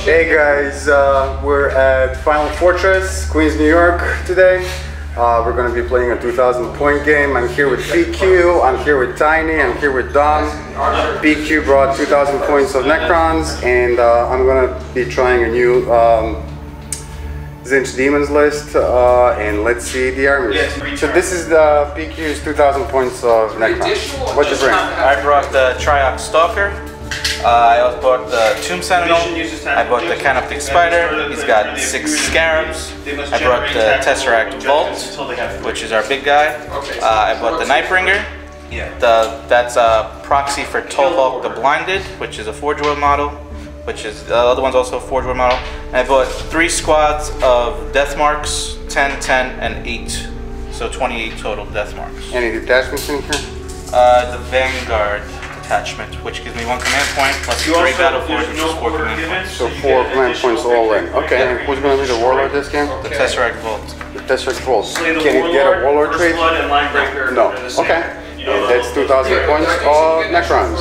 Hey guys, we're at Final Fortress, Queens, New York today. We're going to be playing a 2,000 point game. I'm here with PQ, I'm here with Tiny, I'm here with Dom. PQ brought 2,000 points of Necrons, and I'm going to be trying a new Tzeentch Daemons list, and let's see the armies. So this is the PQ's 2,000 points of Necrons. What you bring? I brought the Triox Stalker. I also bought the Tomb Sentinel. I bought the Canoptic Spider. He's got 6 Scarabs. I brought the Tesseract Vault, which is our big guy. I bought the Nightbringer. That's a proxy for Tolhawk the Blinded, which is a Forge World model, which is the other one's also a Forge World model. And I bought 3 squads of Death Marks, 10, 10, and 8. So 28 total Death Marks. Any detachments in here? The Vanguard attachment, which gives me 1 command point, plus 3 battle force, which is 4 command points. So 4 command points all in. Okay, and who's going to be the warlord this game? The Tesseract Vault. The Tesseract Vault. Can you get a warlord trait? No. Okay. And that's 2,000 points of Necrons.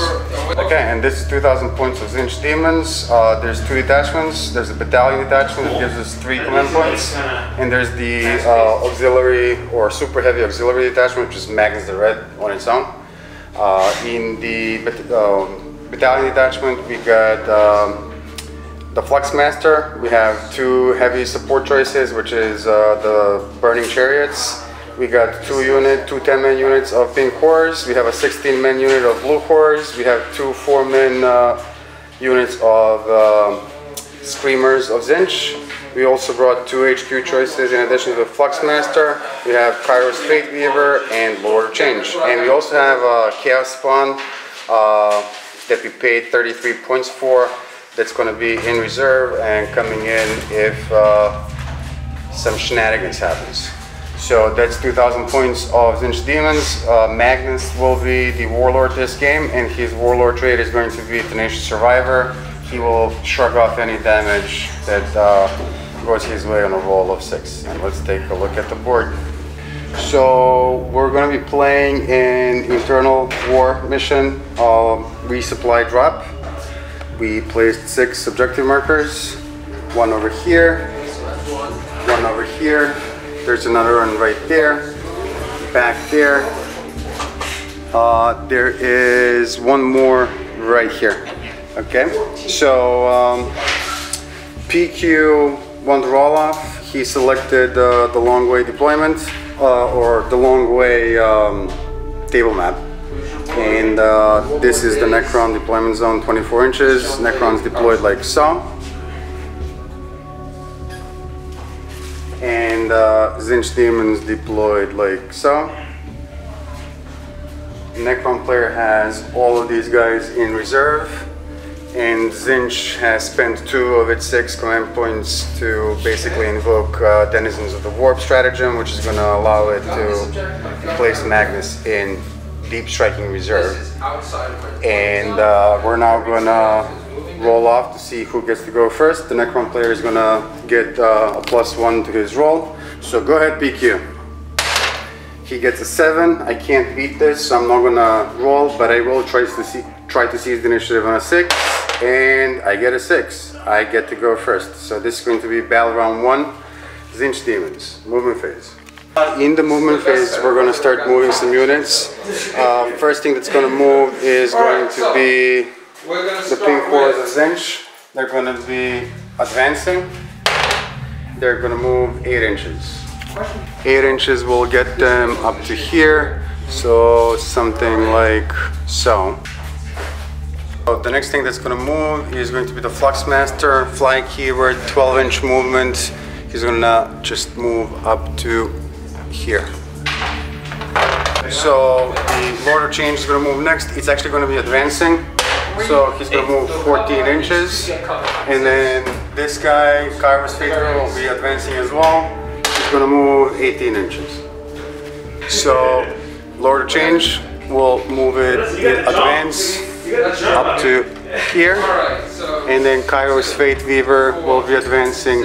Okay, and this is 2,000 points of Tzeentch Daemons. There's 2 detachments. There's a battalion detachment that gives us 3 command points. And there's the auxiliary or super heavy auxiliary detachment, which is Magnus the Red on its own. In the battalion detachment, we got the Flux Master. We have 2 heavy support choices, which is the Burning Chariots. We got 2 10-man units of Pink Horrors. We have a 16-man unit of Blue Horrors. We have 2 4-man units of Screamers of Tzeentch. We also brought 2 HQ choices in addition to the Flux Master. We have Kairos Fate Weaver and Lord of Change. And we also have a Chaos Spawn that we paid 33 points for. That's going to be in reserve and coming in if some shenanigans happens. So that's 2,000 points of Tzeentch Daemons. Magnus will be the warlord this game, and his warlord trait is going to be Tenacious Survivor. He will shrug off any damage that goes his way on a roll of 6. And let's take a look at the board. So we're going to be playing an internal war mission, resupply drop. We placed 6 objective markers, 1 over here, 1 over here. There's another one right there, back there. There is 1 more right here. Okay, so PQ won the roll-off. He selected the long way deployment, or the long way table map. And this is the Necron deployment zone, 24 inches. Necrons deployed like so. And Tzeentch Daemons deployed like so. Necron player has all of these guys in reserve. And Tzeentch has spent 2 of its 6 command points to basically invoke Denizens of the Warp stratagem, which is going to allow it to place Magnus in deep striking reserve. And we're now going to roll off to see who gets to go first. The Necron player is going to get a +1 to his roll. So go ahead, PQ. He gets a 7. I can't beat this, so I'm not going to roll, but I will try to seize the initiative on a 6. And I get a 6. I get to go first. So this is going to be battle round 1. Tzeentch Daemons, movement phase. In the movement phase, we're going to start moving some units. First thing that's going to move is going to be the Pink Horrors of Tzeentch. They're going to be advancing. They're going to move 8 inches. 8 inches will get them up to here. So something like so. So the next thing that's going to move is going to be the Flux Master, fly keyword, 12-inch movement. He's going to just move up to here. So the Lord of Change is going to move next. It's actually going to be advancing. So he's going to move 14 inches. And then this guy, Kairos Fate will be advancing as well. He's going to move 18 inches. So Lord of Change will move it in advance up to here, and then Kairos Fate Weaver will be advancing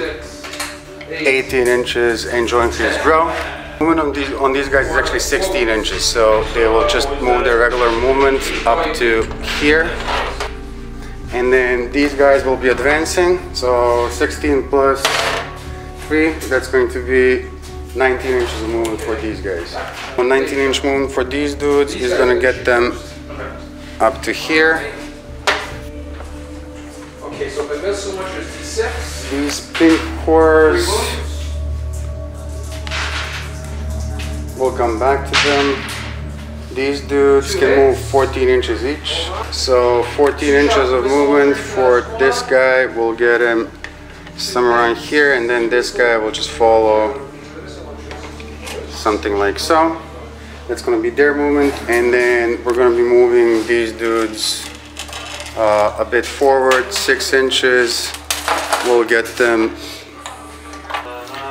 18 inches and join his draw. Movement on these guys is actually 16 inches, so they will just move their regular movement up to here. And then these guys will be advancing. So 16 plus 3, that's going to be 19 inches of movement for these guys. 19-inch movement for these dudes is going to get them up to here. Okay, so if I miss so much as D6. These pink cores, we'll come back to them. These dudes can move 14 inches each. So 14 inches of movement for this guy will get him somewhere around here, and then this guy will just follow something like so. That's going to be their movement, and then we're going to be moving these dudes a bit forward, 6 inches. We'll get them.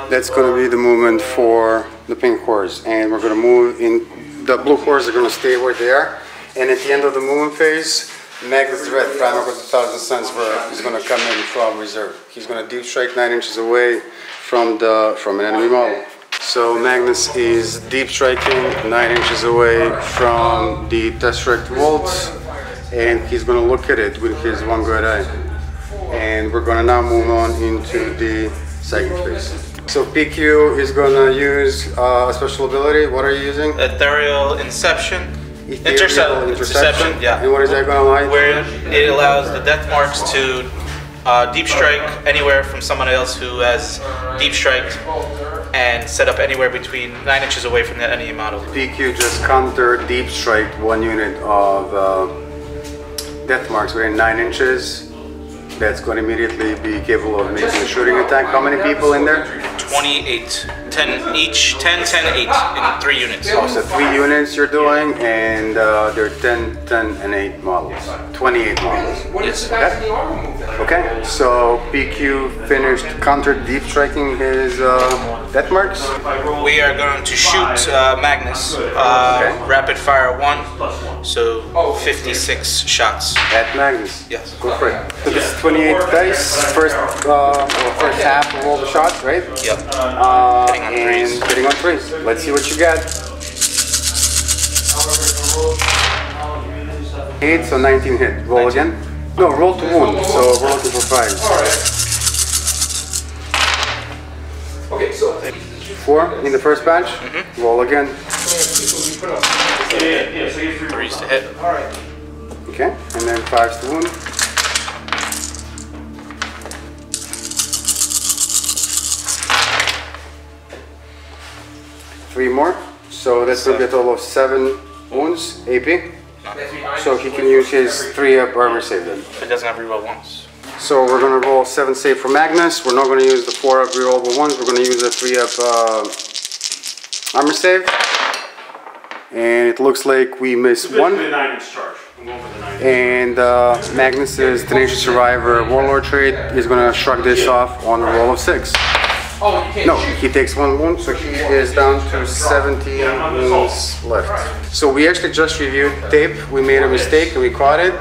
That's going to be the movement for the pink cores, and we're going to move in. The blue cores are going to stay where they are, and at the end of the movement phase, Magnus the Red, Primal with 1,000 Suns, is going to come in from reserve. He's going to deep strike 9 inches away from an enemy model. So Magnus is deep striking 9 inches away from the Tesseract Vault, and he's going to look at it with his one good eye. And we're going to now move on into the psychic phase. So PQ is going to use a special ability. What are you using? Ethereal Inception. Interception, yeah. And what is that going to allow? Where it allows the death marks to deep strike anywhere from someone else who has deep striked and set up anywhere between 9 inches away from the enemy model. PQ just counter deep strike 1 unit of death marks within 9 inches. That's going to immediately be capable of making a shooting attack. How many people in there? 28. 10 each. 10, 10, 8 in 3 units. Oh, so 3 units you're doing, and they're 10, 10, and 8 models. 28 models. Yes. Okay, so PQ finished counter deep striking his death marks. We are going to shoot Magnus. Rapid fire 1. So 56 shots. At Magnus? Yes. Go for it. So this is 28 dice. First half of all the shots, right? Yep. And hitting on threes. Let's see what you got. 8, so 19 hit. Roll 19. Again. No, roll to wound. So we're looking for 5s. Okay, so 4 in the first batch. Roll again. 3s to hit. Okay, and then 5s to wound. 3 more. So that's going to be a total of 7 wounds AP. So he can use his 3-up armor save then. It doesn't have reroll once. So we're going to roll 7 save for Magnus. We're not going to use the 4-up rerollable ones. We're going to use a 3-up armor save. And it looks like we missed 1. And Magnus's Tenacious Survivor Warlord trait is going to shrug this off on a roll of 6. No, he takes 1 wound, so he is down to 17 wounds left. So we actually just reviewed tape. We made a mistake and we caught it.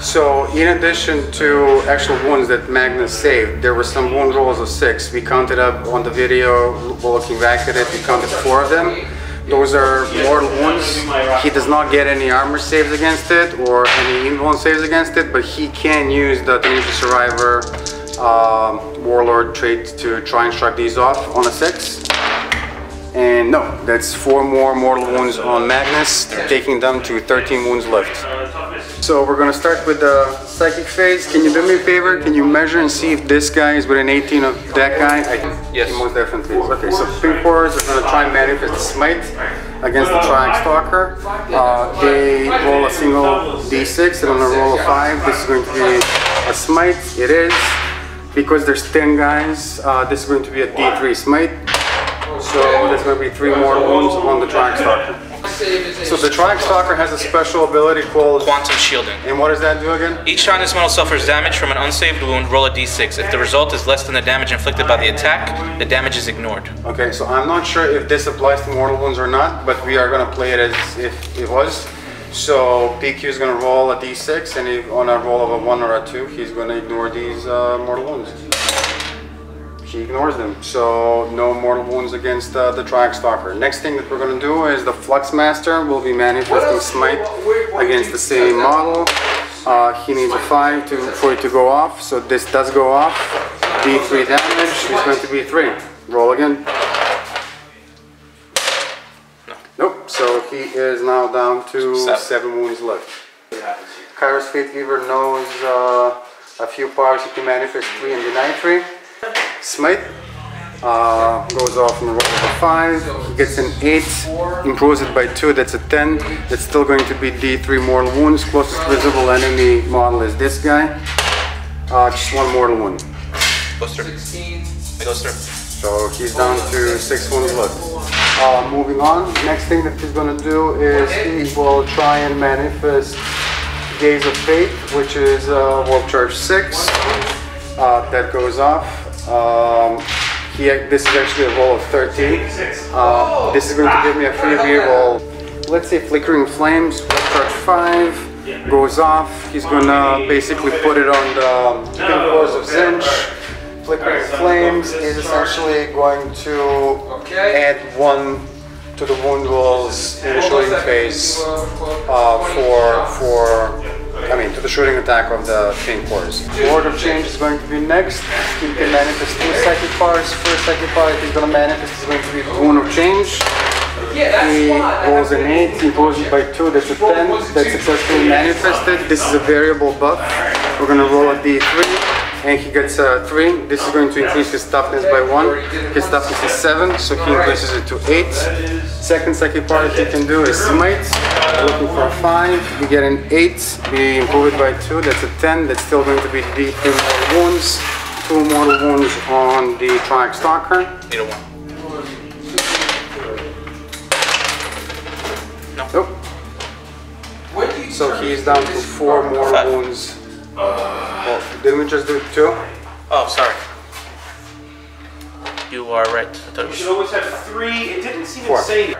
So in addition to actual wounds that Magnus saved, there were some wound rolls of 6. We counted up on the video, looking back at it, we counted 4 of them. Those are mortal wounds. He does not get any armor saves against it or any invuln saves against it, but he can use the Tenacious Survivor Warlord trait to try and shrug these off on a 6. And no, that's 4 more mortal wounds on Magnus, taking them to 13 wounds left. So we're going to start with the psychic phase. Can you do me a favor? Can you measure and see if this guy is within 18 of that guy? Yes. He most definitely is. Okay, so pink cores are going to try and manifest smite against the Triax Stalker. They roll a single d6 and on a roll of 5, this is going to be a smite. It is. Because there's 10 guys, this is going to be a D3 smite. So there's going to be 3 more wounds on the Triax Stalker. So the Triax Stalker has a special ability called Quantum Shielding. And what does that do again? Each time this model suffers damage from an unsaved wound, roll a d6. If the result is less than the damage inflicted by the attack, the damage is ignored. Okay, so I'm not sure if this applies to mortal wounds or not, but we are going to play it as if it was. So PQ is going to roll a d6, and if on a roll of a 1 or a 2, he's going to ignore these mortal wounds. He ignores them, so no mortal wounds against the Triax Stalker. Next thing that we're going to do is the Flux Master will be manifesting smite against the same model. He needs a 5 for it to go off, so this does go off. D3 damage is going to be 3. Roll again. Nope, so he is now down to 7 wounds left. Kairos Fategiver knows a few powers he can manifest 3 and deny 3. Smite goes off and rolls a 5. He gets an 8, improves it by 2, that's a 10. That's still going to be D3 mortal wounds. Closest visible enemy model is this guy. Just 1 mortal wound. Goes through. It goes through. So he's down to 6 wounds left. Moving on, next thing that he's going to do is he will try and manifest Gaze of Fate, which is Warp Charge 6. That goes off. This is actually a roll of 13. This is going to give me a free reroll. Let's say Flickering Flames, Warp Charge 5 goes off. He's going to basically put it on the pin cores of Tzeentch. Flickering Flames is essentially going to add 1 to the wound rolls in the shooting phase to the shooting attack of the pin cores. Word of Change is going to be next. He can manifest 2 psychic powers. First psychic power he's going to manifest is going to be Wound of Change. He rolls an 8, he rolls it by 2, that's a 10, that's successfully manifested. This is a variable buff. We're going to roll a D3. And he gets a 3. This is going to increase his toughness by 1. His toughness is 7, so he increases it to 8. Second psychic power he can do is Smite. Looking for a 5. We get an 8. We improve it by 2. That's a 10. That's still going to be D3 mortal wounds. 2 mortal wounds on the Triac Stalker. 8 of 1. No. Nope. So he's down to 4 mortal wounds. Well, didn't we just do 2? Oh, sorry. You are right. You should always have 3. It didn't seem insane.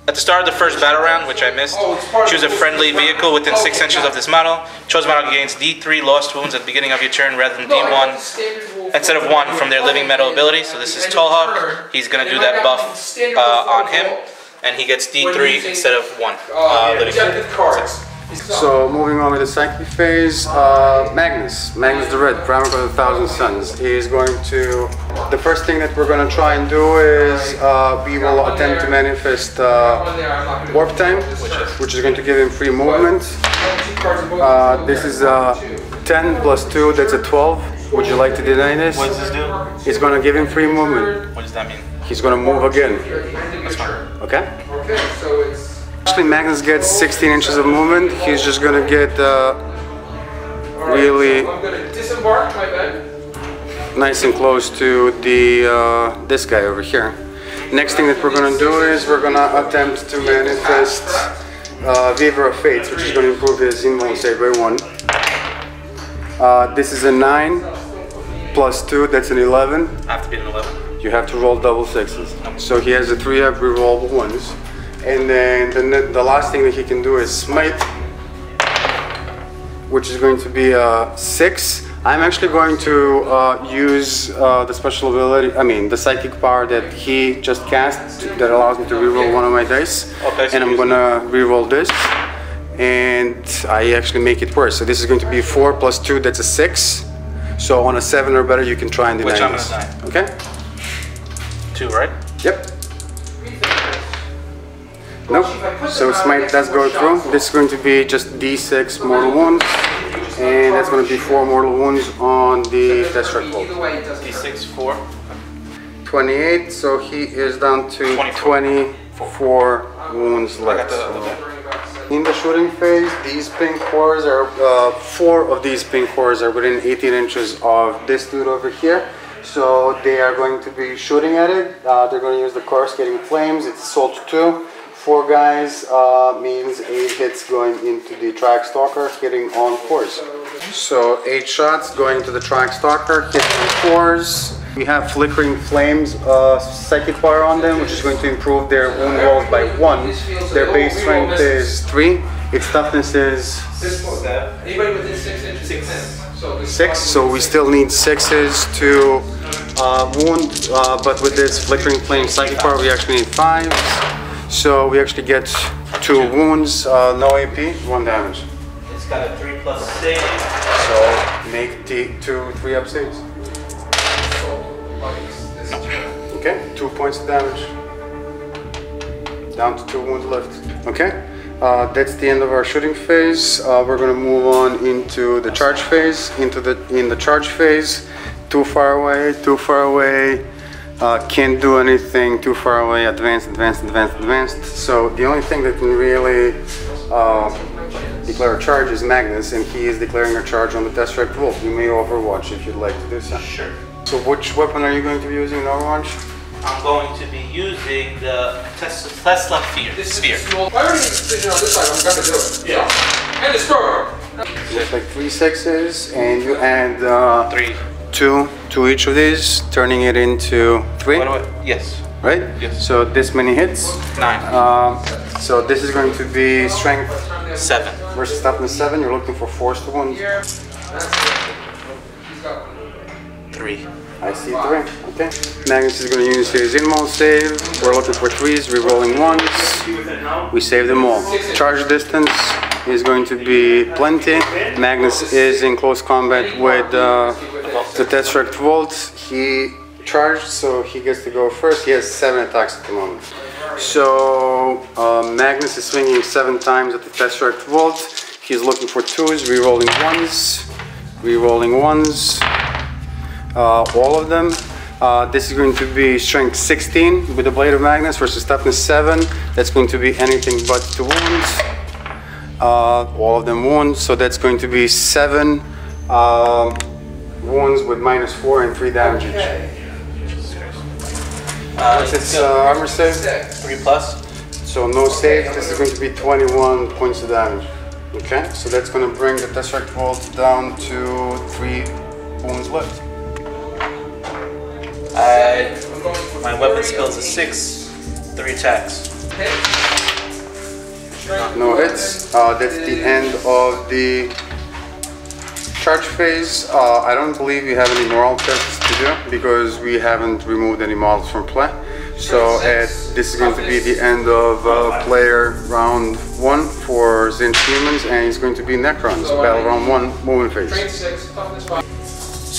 At the start of the first battle round, which I missed, choose a friendly vehicle within 6 inches of this model. Chosen model gains D3 lost wounds at the beginning of your turn rather than D1 instead of 1 from their living metal ability. So this is Tallhawk. He's going to do that buff on him, and he gets D3 instead of 1 living metal. So moving on with the psychic phase, Magnus the Red, Primarch of the Thousand Suns, is going to... The first thing that we're going to try and do is we will attempt to manifest Warp Time, which is going to give him free movement. This is 10 plus 2, that's a 12. Would you like to deny this? What does this do? It's going to give him free movement. What does that mean? He's going to move again. That's fine. Okay? Actually, Magnus gets 16 inches of movement. He's just gonna get really nice and close to the this guy over here. Next thing that we're gonna do is we're gonna attempt to manifest Weaver of Fates, which is gonna improve his invuln save by 1. This is a 9 plus 2. That's an 11. I have to be an 11. You have to roll double 6s. So he has a 3 rerollable ones. And then the last thing that he can do is Smite, which is going to be a 6. I'm actually going to use the special ability, the psychic power that he just cast that allows me to reroll one of my dice. Okay, so and I'm gonna reroll this, and I actually make it worse. So this is going to be 4 plus 2, that's a 6. So on a 7 or better, you can try and deny this. Which I'm gonna deny. Okay? 2, right? Yep. Nope. So Smite does go through. This is going to be just D6 mortal wounds, and that's going to be 4 mortal wounds on the Tesseract Bolt. D6, 4. 28. So he is down to 24 wounds left. In the shooting phase, these pink cores are 4 of these pink cores are within 18 inches of this dude over here. So they are going to be shooting at it. They're going to use the Coruscating Flames. It's Assault 2. 4 guys means 8 hits going into the Triac Stalker, hitting on 4s. So 8 shots going to the Triac Stalker, hitting on 4s. We have Flickering Flames psychic power on them, which is going to improve their wound rolls by 1. Their base strength is 3. Its toughness is 6. So we still need 6s to wound, but with this Flickering Flame psychic power, we actually need 5s. So we actually get 2 wounds, no AP, 1 damage. It's got a 3 plus save. So make 3 up saves. Okay, 2 points of damage. Down to 2 wounds left. Okay, that's the end of our shooting phase. We're gonna move on into the charge phase. In the charge phase, too far away, can't do anything, too far away, advanced. So the only thing that can really declare a charge is Magnus, and he is declaring a charge on the Tesseract Wolf. You may overwatch if you'd like to do so. Sure. So which weapon are you going to be using in Overwatch? I'm going to be using the Tesla Sphere. I already made a decision on this side, I'm gonna do it. Yeah. And the spur. There's like 3 6s, and you add 3. 2 to each of these, turning it into 3. Yes. Right? Yes. So this many hits. 9. So this is going to be strength 7 versus toughness 7. You're looking for force to wound. 3. I see 3. Okay. Magnus is going to use his inmost save. We're looking for 3s, re-rolling 1s. We save them all. Charge distance is going to be plenty. Magnus is in close combat with the Tesseract Vault. He charged, so he gets to go first. He has 7 attacks at the moment. So Magnus is swinging 7 times at the Tesseract Vault. He's looking for 2s, re-rolling 1s, all of them. This is going to be strength 16 with the Blade of Magnus versus toughness 7. That's going to be anything but 2 wounds. All of them wounds, so that's going to be 7 wounds with -4 and 3 damage each. What's its armor save? 3 plus. So no save. This is going to be 21 points of damage. Okay, so that's going to bring the Tesseract Vault down to 3 wounds left. My weapon skills is 6, 3 attacks. No hits. That's the end of the charge phase. I don't believe we have any moral tests to do because we haven't removed any models from play. So this is going to be the end of player round 1 for Tzeentch Daemons, and it's going to be Necrons, battle round 1, movement phase.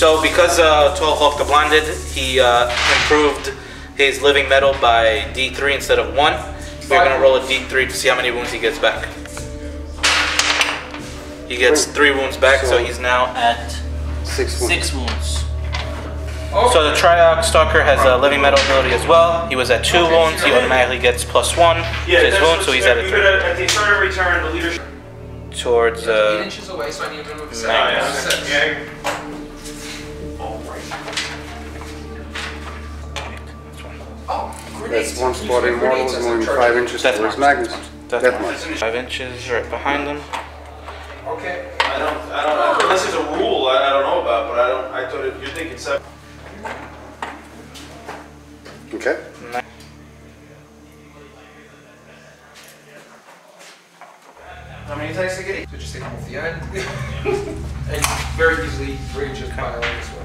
So because Tolhok the Blinded, he improved his living metal by D3 instead of 1. We're going to roll a D3 to see how many wounds he gets back. He gets 3 wounds back, so he's now at 6 wounds. So the Triarch Stalker has a living metal ability as well. He was at 2 wounds, he automatically gets +1 to his wound, so he's at a 3. At the start of return, the leadership Towards 8 inches away, so I need to move 7. That's 1 spot in mortal, is moving 5 inches towards Magnus. That much. 5 inches right behind him. Okay. I don't know. Unless there's a rule I don't know about, but I thought you're thinking 7. Okay. How many attacks did I get? So just take them off the end. And very easily range of pile this way.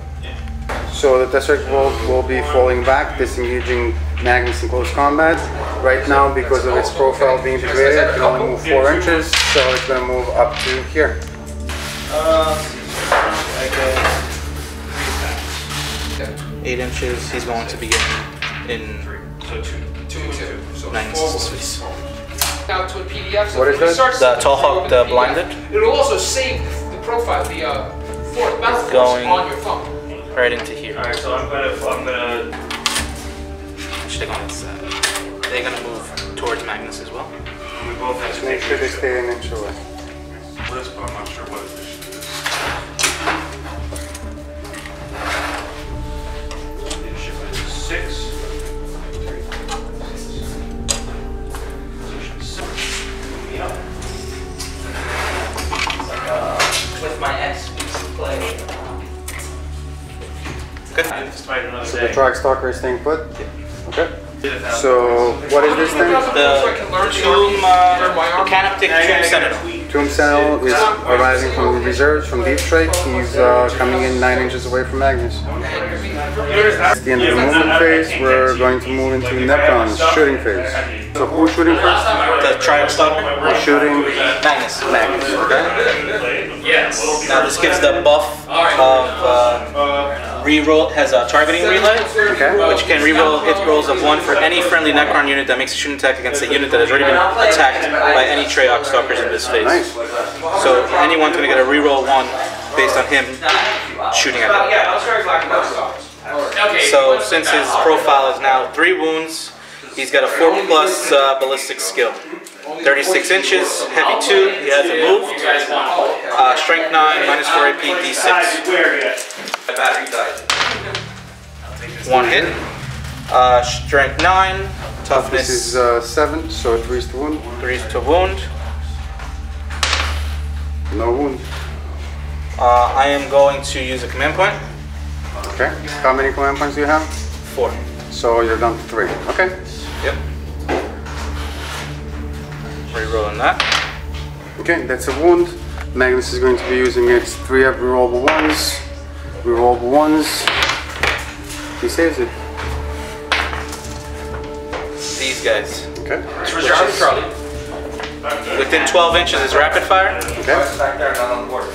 So the Tesseract Vault will be falling back, disengaging Magnus in close combat. Right now, because of its profile being degraded, it can only move 4 inches, so it's going to move up to here. I get 8 inches. He's going to be in So 2. 2 and 2. So Magnus' space. Now to a PDF. So What is that? The Tolhok the Blinded. It'll also save the profile, the 4th battle force going on your phone. right into here. Alright, so I'm gonna They're gonna move towards Magnus as well. we both have to Make sure they stay an inch away. what is, but I'm not sure what this is. Leadership is 6. With my ex play. Good. So the Triarch Stalker is staying put? Okay. So what is this thing? The Canoptic Tomb Sentinel. Tomb Sentinel is arriving from reserves, from Deep Strike. He's coming in 9 inches away from Magnus. At the end of the movement phase, we're going to move into Necron's shooting phase. So who's shooting first? The Triarch Stalker. We're shooting Magnus. Magnus, okay? Now this gives the buff of reroll, has a targeting relay, which can reroll hit rolls of 1 for any friendly Necron unit that makes a shooting attack against a unit that has already been attacked by any Treyarch stalkers in this phase. Nice. So anyone's going to get a reroll 1 based on him shooting at them. So since his profile is now 3 wounds, he's got a 4+ ballistic skill. 36 inches, heavy 2, he hasn't moved. Strength 9, -4 AP, D6. 1 hit. Strength 9, toughness. This is 7, so 3 is to wound. 3 is to wound. No wound. I am going to use a command point. Okay. How many command points do you have? 4. So you're down to 3. Okay. Yep. Rerolling that. Okay, that's a wound. Magnus is going to be using its 3 rerollable ones. Rerollable ones. He saves it. These guys. Okay. Within 12 inches is rapid fire. Okay.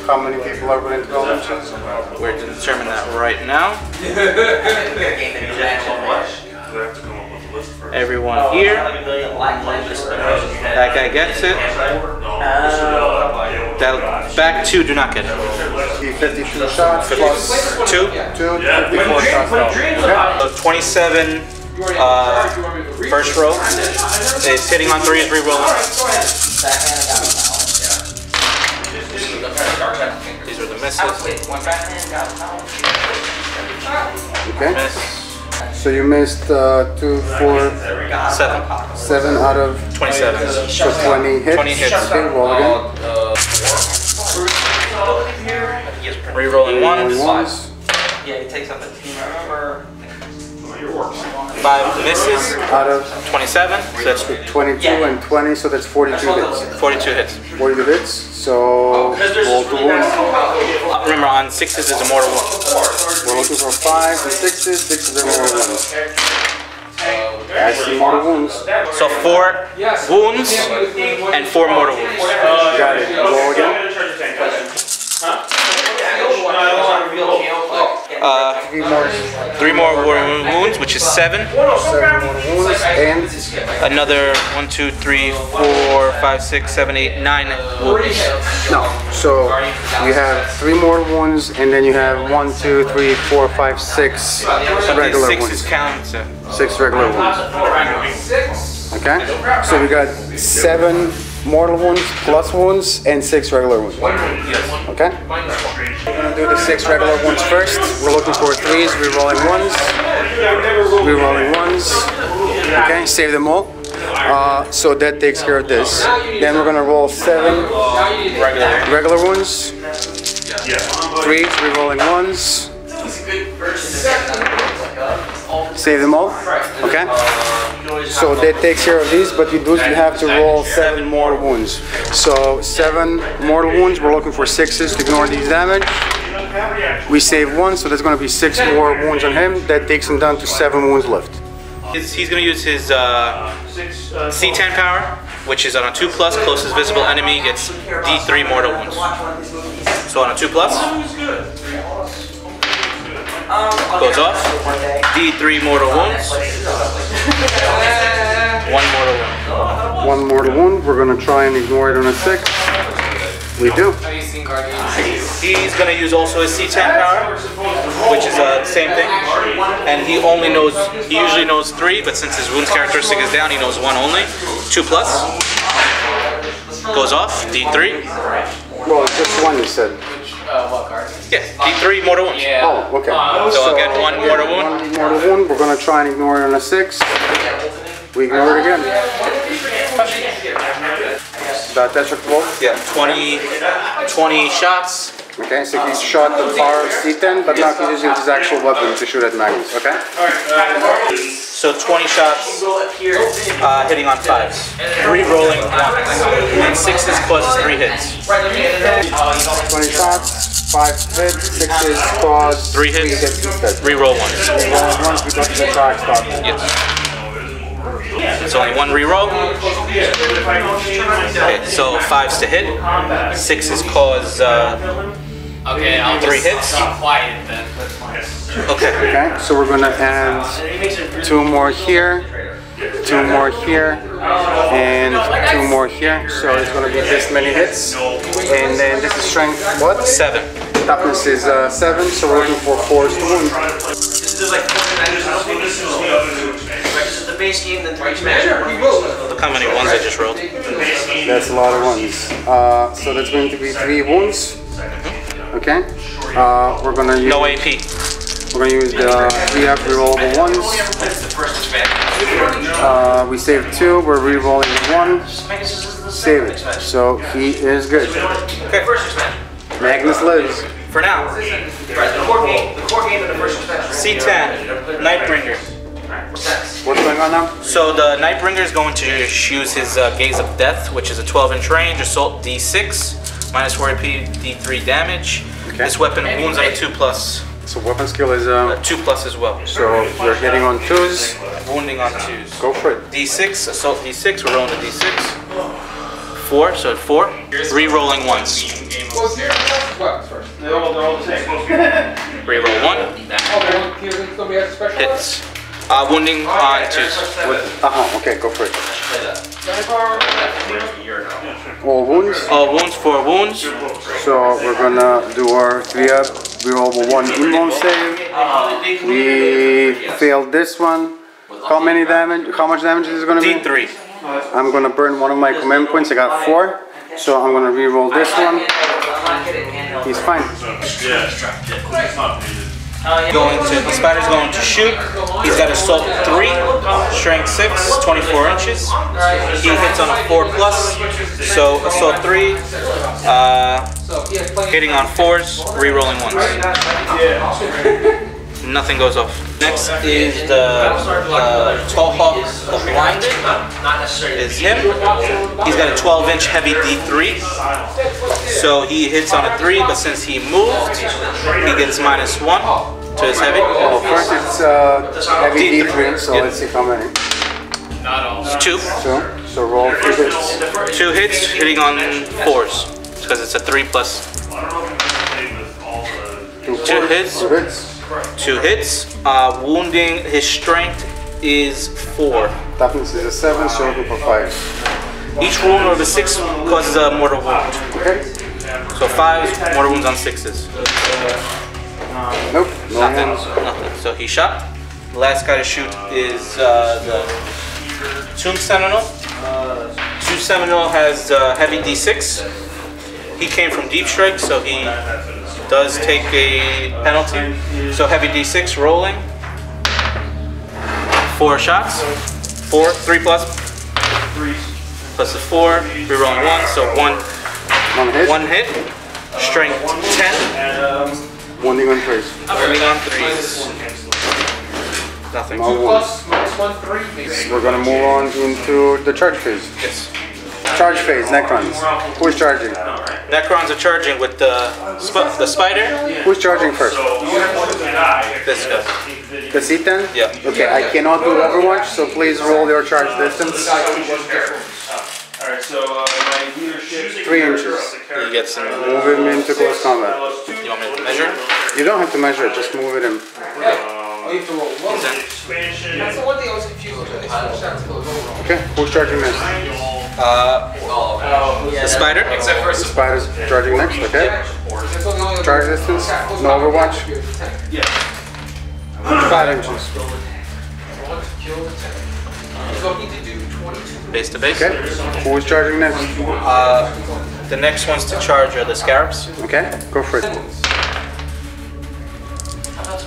How many people are within 12 inches? We're going to determine that right now. Everyone here. That guy gets it. That back 2 do not get it. 52 shots plus 2. 54 shots. Okay. So 27 first row. It's hitting on 3 is re-rolling. These are the misses. Okay. Miss. So you missed 2, 4, 7 out of 27. So 20 hits. 20 hits. Okay, roll again. Re-rolling ones. Yeah, he takes up a team. I remember. 5 misses Out of 27, so that's 22 and 20, so that's 42 hits. 42 hits. 42 hits, so roll to wound. Remember, on 6s is a mortal wound. We're looking for 5 and 6s, 6s are mortal wounds. I see mortal wounds. So 4 wounds and 4 mortal wounds. Got it. Roll again. 3 more 3 more wounds, which is 7. 7 mortal wounds and Another 1, 2, 3, 4, 5, 6, 7, 8, 9 wounds. no. So you have 3 mortal wounds and then you have 1, 2, 3, 4, 5, 6 regular 6 wounds. is count. 6 regular wounds. Okay? So we got 7 mortal wounds plus wounds and 6 regular wounds. Okay? We're gonna do the 6 regular ones first. We're looking for 3s, re-rolling 1s. Re-rolling 1s. Okay, save them all. So that takes care of this. Then we're gonna roll 7 regular ones. 3s, re-rolling 1s. Save them all. Okay? So that takes care of these, but you have to roll 7 mortal wounds. So 7 mortal wounds, we're looking for 6s to ignore these damage. We save 1, so there's going to be 6 more wounds on him. That takes him down to 7 wounds left. He's going to use his C10 power, which is on a 2+, closest visible enemy gets D3 mortal wounds. So on a 2+, goes off, D3 mortal wounds, 1 mortal wound. 1 mortal wound, we're going to try and ignore it on a 6. We do. He's going to use also his C10 power, which is the same thing. And he usually knows 3, but since his wounds characteristic is down, he knows 1 only. 2+, goes off, D3. Well, it's just 1 you said. Yeah, D3 mortal wounds. Oh, okay. So again, 1 mortal wound. 1 mortal wound, we're going to try and ignore it on a 6. We ignore it again. That's your quote? Yeah, 20 shots. Okay, so he shot the power of C10, but now he's using his actual weapon to shoot at Magnus, okay? So 20 shots hitting on 5s. Re-rolling 1s. And 6s causes 3 hits. 20 shots, 5 hits, 6s cause 3 hits. instead. Re-roll 1s. Re-roll 1s because the track stopped. Yes. It's only one reroll. Okay, so 5's to hit. 6's cause Okay, I'll 3 just hits. I'll quiet then. Okay. Okay, so we're gonna add 2 more here, 2 more here, and 2 more here. So it's gonna be this many hits. And then this is strength, what? 7. Toughness is 7, so we're looking for 4s to wound. This is like this is the base game, then 3 expansion. Look how many ones I just rolled. That's a lot of ones. So that's going to be 3 wounds. Okay. We're gonna use. No AP. We're gonna use the 3-up rerollable ones. That's the first expansion. We saved 2. We're rerolling 1. Save it. So he is good. Okay. First expansion. Magnus lives. For now. Right, the core game of the first expansion. C10, Nightbringer. What's going on now? So the Nightbringer is going to use his Gaze of Death, which is a 12-inch range, assault D6, minus 4 AP, D3 damage. Okay. This weapon wounds on a 2+. So weapon skill is 2+ as well. So you're hitting on 2s. Wounding on 2s. Go for it. D6, assault D6, we're rolling a D6. 4, so 4. Re-rolling once. Well, here's the weapons first. They're all the same. Re-roll 1. Somebody has special Hits. Wounding on 2s. Okay, go for it. All wounds. All wounds, 4 wounds. So we're gonna do our 3-up rerollable 1 inbound save. We failed this one. How many damage? How much damage is it gonna be? D3. I'm gonna burn one of my command points. I got 4, so I'm gonna reroll this one. He's fine. The spider's going to shoot. He's got assault 3, strength 6, 24 inches. He hits on a 4+, so assault 3, hitting on 4s, re-rolling 1s. Nothing goes off. Next is the Tall Hawk of Blinded. Is him. He's got a 12-inch heavy D3. So he hits on a 3, but since he moved, he gets -1 to his heavy. Well, first it's heavy D3, so let's see how many. 2. So roll 2 hits. 2 hits, hitting on 4s, because it's a 3+. 2 hits. 2 hits. 2 hits. Wounding, his strength is 4. Toughness is a 7, so looking for 5. Each wound of a 6 causes a mortal wound. Okay. So 5 mortal wounds on 6s. Nope. No Nothing. wounds. Nothing. So he shot. The last guy to shoot is the Tomb Sentinel. Tomb Sentinel has heavy D6. He came from Deep Strike, so he does take a penalty. So heavy D6 rolling. 4 shots. 4, 3+. Plus the 4, re-rolling 1, so 1 hit. 1 hit. Strength 10. Wounding on 3s. Wounding on 3s. Nothing. No wounds. We're gonna move on into the charge phase. Yes. Charge phase, Necrons. Who's charging? Necrons are charging with the spider. Who's charging first? This guy. The C10? Yeah. Okay, I cannot do Overwatch, so please roll your charge distance. Alright, so my leadership 3 inches. He gets him. Move him into close combat. You want me to measure? You don't have to measure it, just move it in. Oh, you have to roll 1. He's in. That's the one thing I was confused with. They switched out to the roll. Okay, who's charging next? The spider. Except for The spider's charging next, okay? Charge distance, no Overwatch. 5 inches. Base to base. Okay, who is charging next? The next ones to charge are the scarabs. Okay, go for it.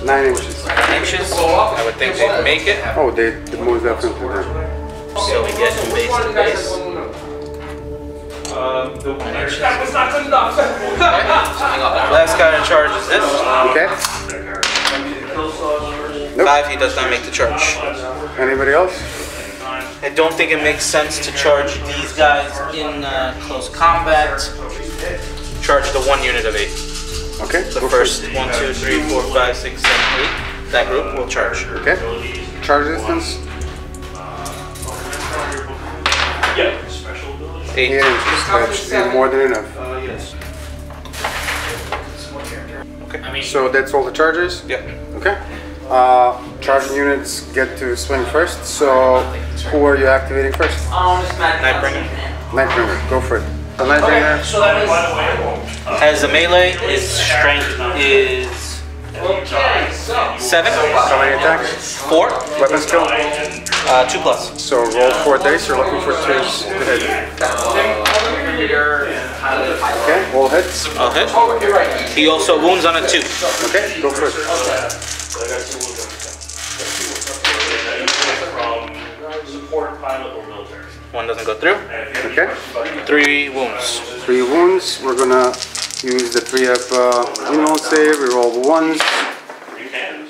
9 inches. 9 inches. I would think they'd make it. Oh, they most definitely did. So we get base to base. Last guy in charge is this. Okay. 5, he does not make the charge. Anybody else? I don't think it makes sense to charge these guys in close combat. Charge the 1 unit of 8. Okay. The first 1, 2, 3, 4, 5, 6, 7, 8. That group will charge. Okay. Charge distance. Yeah. Special ability. 8 inches. That's more than enough. Yes. Okay. So that's all the charges? Yep. Okay. Charging units get to swing first, so who are you activating first? Nightbringer. Nightbringer, go for it. The Nightbringer. So that was... As a melee, his strength is 7. How many attacks? 4. Weapon skill? 2 plus. So roll 4 dice, you're looking for 2s to hit. Okay, all hits. I'll hit. He also wounds on a 2. Okay, go for it. Support pilot or military. 1 doesn't go through. Okay. 3 wounds. 3 wounds. We're gonna use the 3-up reroll save, reroll the 1s. You can.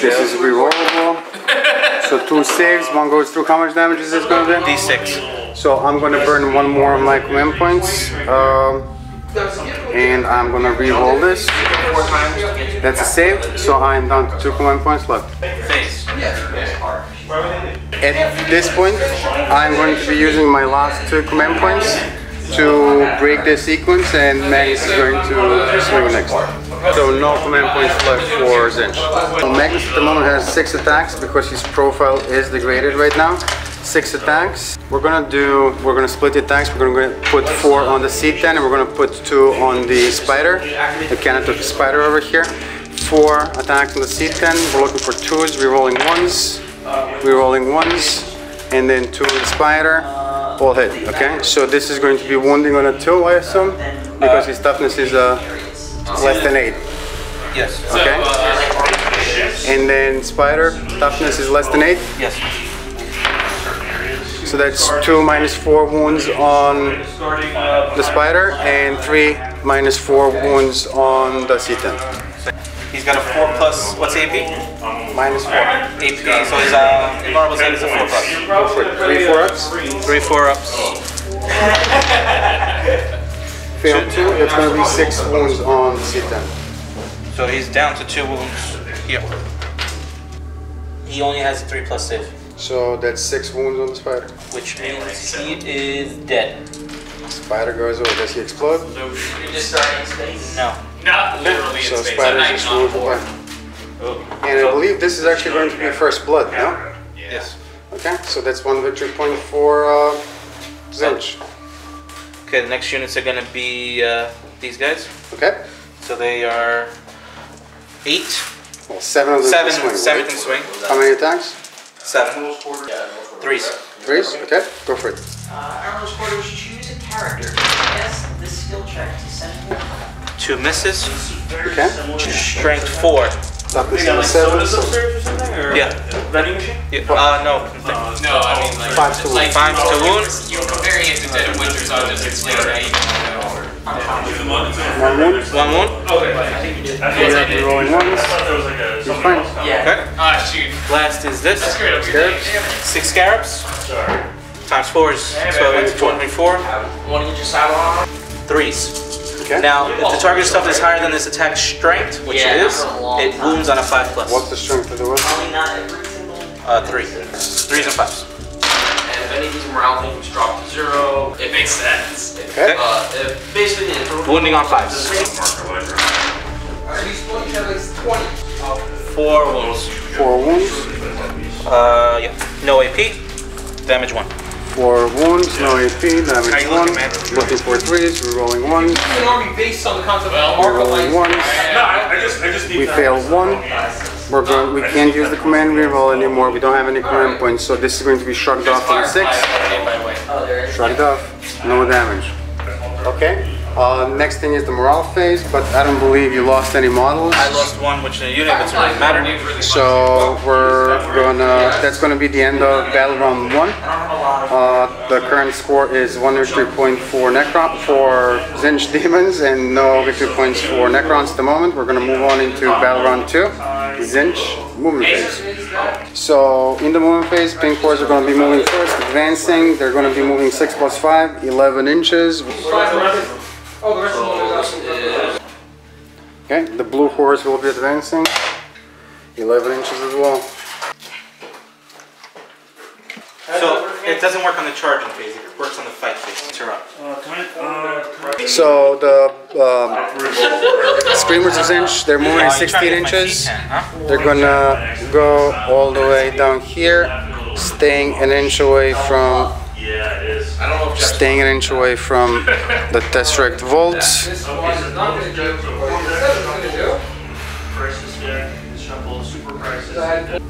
This is rerollable. So 2 saves, 1 goes through. How much damage is this gonna be? D6. So I'm gonna burn 1 more of my command points. And I'm gonna re-roll this. That's a save, so I'm down to 2 command points left. Face. At this point, I'm going to be using my last 2 command points to break this sequence, and Magnus is going to swing next. So no command points left for Tzeentch. So Magnus at the moment has 6 attacks because his profile is degraded right now. 6 attacks. We're gonna split the attacks. We're gonna put 4 on the C10 and we're gonna put 2 on the spider. The cannon of the spider over here. 4 attacks on the C10. We're looking for 2s, rerolling 1s, rerolling 1s, and then 2 on the spider. All hit. Okay. So this is going to be wounding on a 2, I assume, because his toughness is less than 8. Yes. Okay. And then spider toughness is less than 8. Yes. So that's 2 minus 4 wounds on the spider and 3 minus 4 wounds on the C10. He's got a 4 plus. What's AP? Minus 4. AP. So his invulnerable save is a 4 plus. Go for it. 3 4-ups. 3 4-ups. Fail 2. That's going to be 6 wounds on the C10. So he's down to 2 wounds here. He only has a 3 plus save. So that's 6 wounds on the spider. Which means he is dead. Spider goes over. Does he explode? You just start in space? No. Not literally So in space. spider's just moved away. And I believe this is actually going to be first blood, no? Yes. Okay, so that's 1 victory point for Tzeentch. Okay, the next units are gonna be these guys. Okay. So they are 8. Well, 7 of them can swing. 7 Right? can swing. How many attacks? 7. 3s. 3s? Okay, go for it. Armor's quarters, choose a character. Yes, this skill check to send him. 2 misses. Okay. Strength 4. Toughness is 7. So Yeah. Vending machine? Yeah. No. No, I mean, like, 5 to wound. 5 to wound. You're comparing it to Dead of Winter, so I'll just explain that. 1 wound. 1 wound. Okay. I think you did. You have the rolling ones. You're fine. Yeah. Okay. Shoot. Last is this. That's great. Scarabs? 6 scarabs. Sorry. Times 4s. So it's 24. Want to get your saddle on? 3s. Okay. Now, if the target stuff is higher than this attack strength, which it is, it wounds on a 5 plus. What's the strength of the weapon? Probably not every single. 3. 3s and 5s. And if any of these morale things drop to 0, it makes sense. Okay. Basically, it's Wounding on 5s. At least 20, at least 20. 4 wounds. 4 wounds. Yeah. No AP. Damage 1. 4 wounds, no AP, damage 1. Looking for 3s, we're rolling 1s. It's an army based on the concept of We're market rolling lines. 1s. No, I just need We failed 1. We can't use the command reroll anymore. We don't have any command points, so this is going to be shrugged off on 6. Oh, there it is. Shrugged off, no damage. Okay. Next thing is the morale phase, but I don't believe you lost any models. I lost 1, which in the unit doesn't really matter. So that's gonna be the end of battle round 1. The current score is 1 victory point for Necron, for Tzeentch Daemons, and no victory points for Necrons at the moment. We're gonna move on into battle round 2, Tzeentch movement phase. So in the movement phase, pink hordes are gonna be moving first, advancing. They're gonna be moving 6 plus 5, 11 inches. Oh, the rest of them is Okay, the blue horse will be advancing 11 inches as well. So it's doesn't work on the charging phase, it works on the fight phase. Interrupt. So the Screamers of Tzeentch, they're moving 16 inches. They're gonna go all the way down here, staying an inch away from the Tesseract Vaults.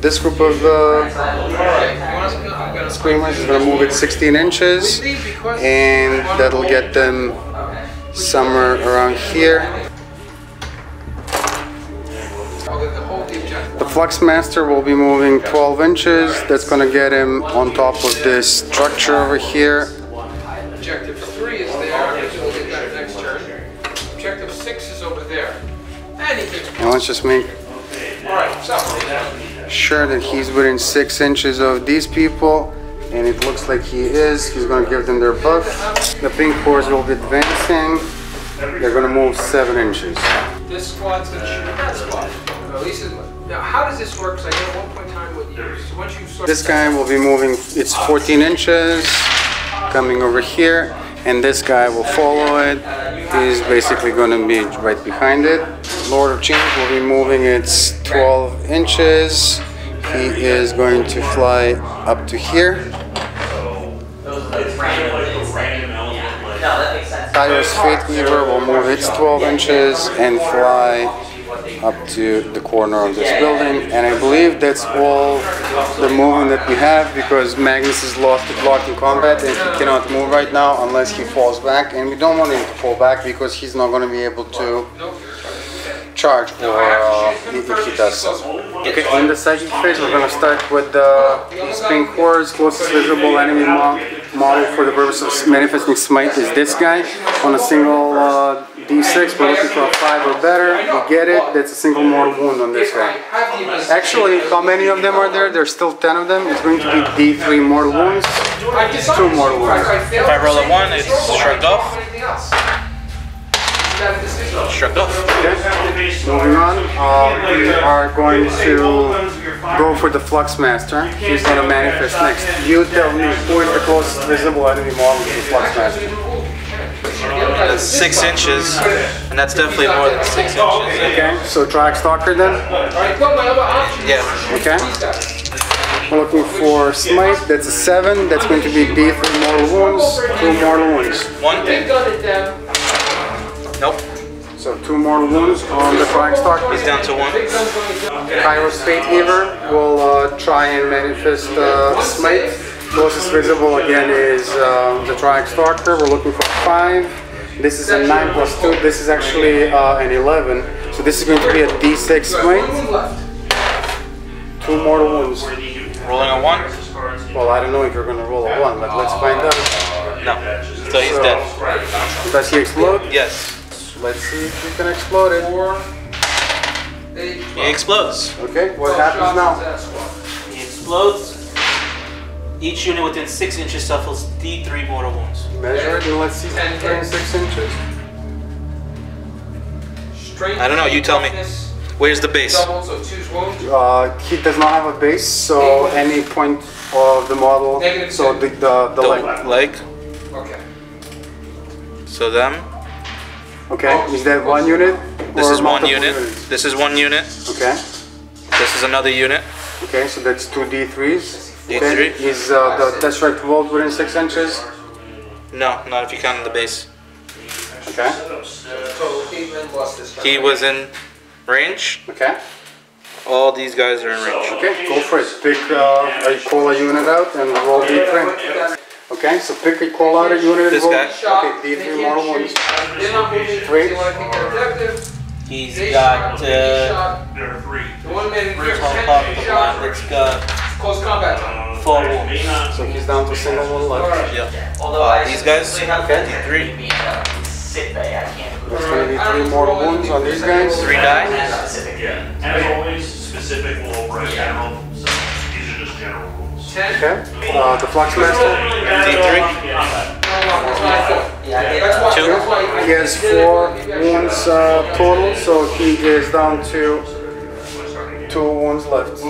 This group of Screamers is going to move it 16 inches, and that'll get them somewhere around here. The Fluxmaster will be moving 12 inches. That's going to get him on top of this structure over here. Objective 3 is there, we'll get that next turn. Objective 6 is over there. And let's just make sure that he's within 6 inches of these people, and it looks like he is. He's going to give them their buff. The pink cores will be advancing. They're going to move 7 inches. This squad's going to shoot that squad. At least now, how does this work? Because I know at one point in time what you, so once you sort this guy will be moving, it's 14 inches, coming over here, and this guy will follow it. He's basically going to be right behind it. Lord of Change will be moving, it's 12 inches. He is going to fly up to here. Tyros Fate Weaver will move its 12 inches and fly up to the corner of this building, and I believe that's all the movement that we have, because Magnus is locked in combat and he cannot move right now unless he falls back, and we don't want him to fall back because he's not going to be able to charge if he does so. Okay, in the second phase we're going to start with the pink cores. Closest visible enemy model for the purpose of manifesting smite is this guy on a single D6. We're looking for a 5 or better. We get it. That's a single mortal wound on this guy. Actually, how many of them are there? There's still 10 of them. It's going to be D3 mortal wounds, 2 mortal wounds. If I roll a 1, it's shrugged off. Shrugged off. Okay. Moving on, we are going to go for the Fluxmaster. He's going to manifest next. You tell me who is the closest visible enemy model to the Fluxmaster. That's 6 inches, and that's definitely more than 6 inches. Okay, so Triax Stalker then? Yeah. Okay. We're looking for Smite, that's a 7. That's going to be D3 mortal wounds, 2 mortal wounds. 1? Nope. So 2 mortal wounds on the Triax Stalker. He's down to 1. Tyros Fate Weaver will try and manifest Smite. Closest visible again is the Triax Stalker. We're looking for 5. This is a 9 plus 2. This is actually an 11. So this is going to be a D6 Smite. 2 mortal wounds. Rolling a 1? Well, I don't know if you're going to roll a 1, but let's find out. No. So he's dead. Does he explode? Yes. Let's see if we can explode it. He explodes. Okay, what happens now? He explodes. Each unit within 6 inches suffers D3 mortal wounds. Measure it and let's see if it's within 6 inches. I don't know, you tell me. Where's the base? He does not have a base, so any point of the model, so the leg. Leg? Okay. So them. Okay, is that 1 unit? This or is 1 unit. units? This is 1 unit. Okay. This is another unit. Okay, so that's 2 D3s. D3. Okay. Is the Tesseract Vault within 6 inches? No, not if you count the base. Okay. He was in range. Okay. All these guys are in range. Okay, go for it. Pick, call a unit out and roll D3. Okay, so pick a call out a unit and roll. This guy. Okay, D3 mortal wounds. 3. He's got it's got Close combat. 4 wounds. So he's down to single one left. Yeah. These guys, okay, D3. There's going to be 3 mortal wounds on these guys. 3 die. Yeah, as always, specific will break general, so these are just general rules. 10. Okay, the Fluxmaster. D3. 2. He has 4 wounds total, so he is down to 2 wounds left.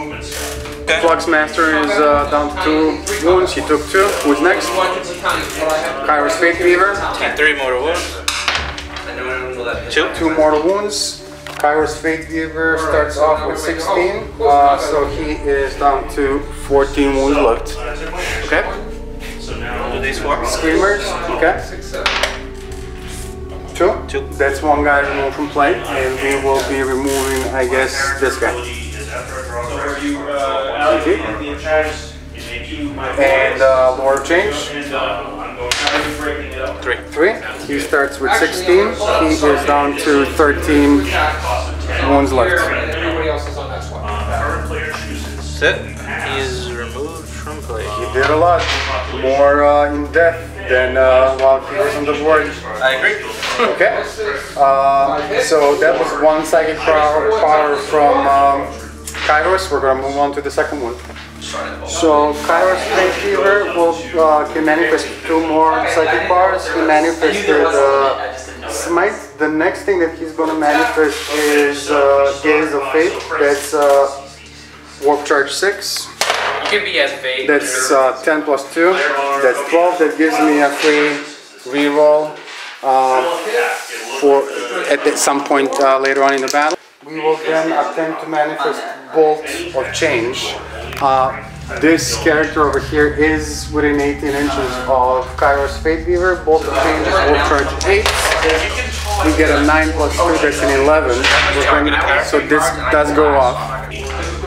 Okay. Okay. Flux Master is down to 2 wounds. He took 2. Who's next? Kairos Fate Weaver. And 3 mortal wounds. 2. 2 mortal wounds. Kairos Fate Weaver starts off with 16, so he is down to 14 wounds left. Okay? Do these 4. Screamers, okay? 2. 2. That's 1 guy removed from play, and we will be removing, I guess, this guy. And Lord of Change. 3. He starts with 16. He is down to 13 wounds left. Everybody else is on that squad. That's it. He is removed from play. He did a lot more in depth than while he was on the board. I agree. Okay. So that was 1 psychic power from Kairos. We're going to move on to the second one. So Kairos Fate Weaver can manifest 2 more psychic powers. He manifested Smite. The next thing that he's going to manifest is Gaze of Fate. That's Warp Charge 6. You can be as vague. That's 10 plus 2. That's 12. That gives me a free reroll for at some point later on in the battle. We will then attempt to manifest Bolt of Change. This character over here is within 18 inches of Kairos Fate Weaver. Bolt of Change is Warp Charge 8. We get a 9 plus 2, that's an 11. So this does go off.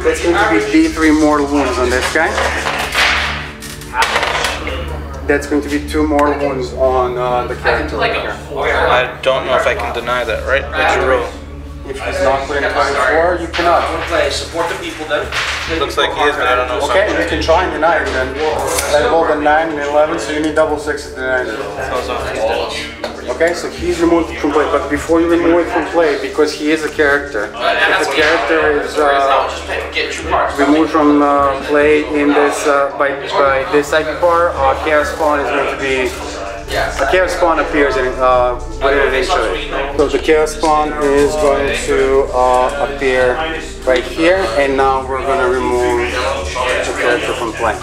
That's going to be D3 mortal wounds on this guy. That's going to be 2 mortal wounds on the character over here. I don't know if I can deny that, right? That's your roll. If he's not putting 24, you cannot. Support the people then. Looks like he is, but I don't know. Okay, you can try and deny it then. That rolled a 9 and 11, so you need double 6 to deny it. Okay, so he's removed from play, but before you remove it from play, because he is a character, if the character is removed from play in this by this psychic bar, Chaos Spawn is going to be. A Chaos Spawn appears in within an inch of it. So the Chaos Spawn is going to appear right here, and now we're going to remove the character from play.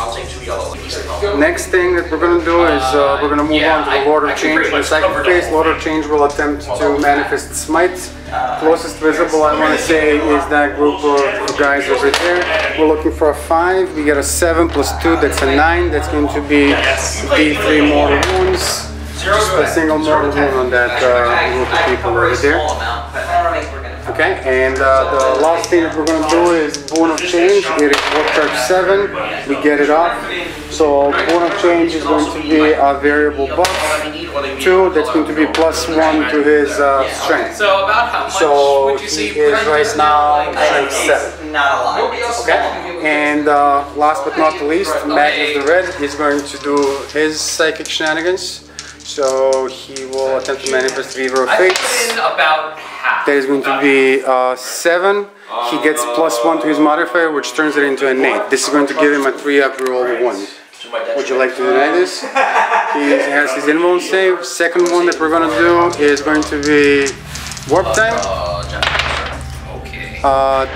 Next thing that we're going to do is we're going to move on to the Lord of Change. In the second phase, Lord of Change will attempt to manifest Smite. Closest visible, I want to say, is that group of guys over there. We're looking for a 5. We get a 7 plus 2, that's a 9. That's going to be D3 mortal wounds. Just a single mortal wound on that group of people over there. Okay, and the last thing that we're going to do is Boon of Change. It is Warp Charge 7. We get it off. So Boon of Change is going to be a variable buff. 2, that's going to be plus 1 to his strength. So about how much would you say he is right now strength 7. Okay, and last but not least, Magnus the Red is going to do his psychic shenanigans. So he will attempt to manifest Weaver of Fate. That is going to be 7. He gets plus 1 to his modifier, which turns it into an 8. This is going to give him a 3-up roll of 1. Would you like to deny this? He has his invuln save. Second one that we're going to do is going to be Warp Time.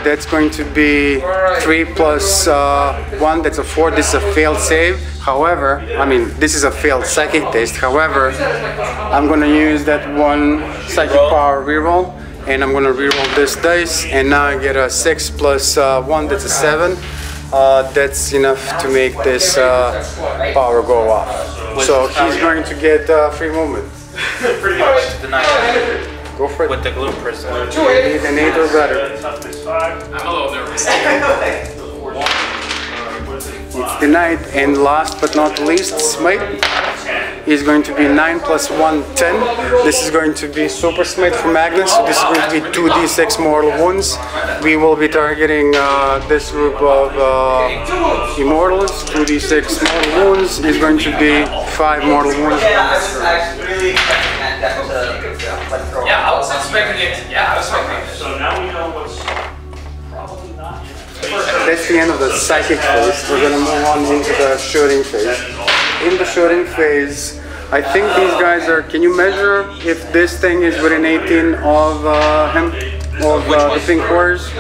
That's going to be 3 plus 1, that's a 4. This is a failed save. However, I mean, this is a failed psychic test. However, I'm going to use that 1 psychic power reroll, and I'm going to reroll this dice, and now I get a 6 plus 1, that's a 7. That's enough to make this power go off. So he's going to get free movement. Pretty much denied. Go for it. With the glue prison. You need an 8 or better. I'm a little nervous. It's denied, and last but not least, Smite is going to be 9 plus 1, 10. This is going to be Super Smite for Magnus, so this is going to be 2d6 mortal wounds. We will be targeting this group of Immortals. 2d6 mortal wounds is going to be 5 mortal wounds. Yeah, I was expecting it. Yeah, I was expecting it. So now we know what's probably not in it. That's the end of the psychic phase. We're going to move on into the shooting phase. In the shooting phase, I think these guys are... Can you measure if this thing is within 18 of him? Of the Pink Warriors?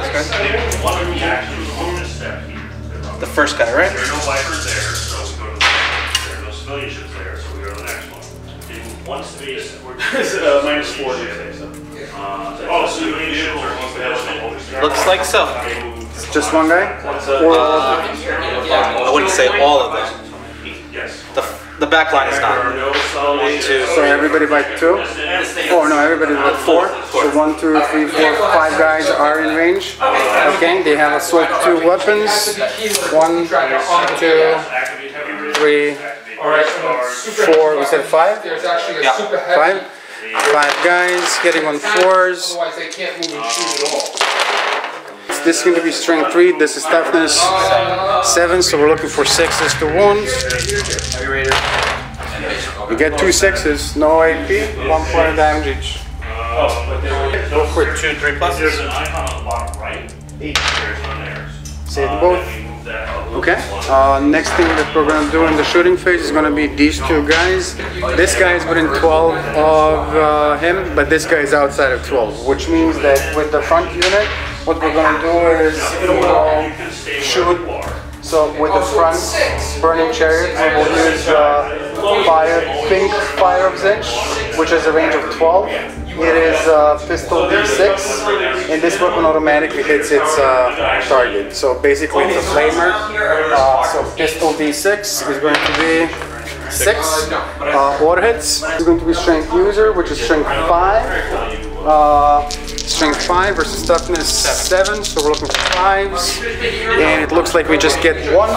the first guy, right? There are no Vipers there, so we go to the next one. There are no civilian ships there, so we go to the next one. In one space, we're -4, you say so. civilian ships are equal. Looks like so. Just one guy? Or all of them? I wouldn't say all of them. Yes. The back line is not. 1, 2, So everybody by 2? Oh no, everybody by 4. So 1, 2, 3, 4, 5 guys are in range. Okay, they have assault 2 weapons. 1, 2, 3, 4. We said 5? There's actually a Yeah. super heavy. 5 guys getting on 4s. Otherwise they can't move and shoot at all. This is going to be strength 3. This is toughness 7. So we're looking for 6s to wounds. We get 2 6s, no AP, 1 point of damage each. Go for 2, 3 pluses. There's an icon on the bottom right. There's one there. Save them both. Okay. Next thing that we're going to do in the shooting phase is going to be these 2 guys. This guy is within 12 of him, but this guy is outside of 12, which means that with the front unit, what we're going to do is shoot. So with the front burning chariot, we will use pink fire of Tzeentch, which has a range of 12. It is pistol D6, and this weapon automatically hits its target. So basically it's a flamer. So pistol D6 is going to be 6. Auto hits is going to be strength user, which is strength 5. Strength 5 versus toughness 7, so we're looking for 5s. And it looks like we just get 1.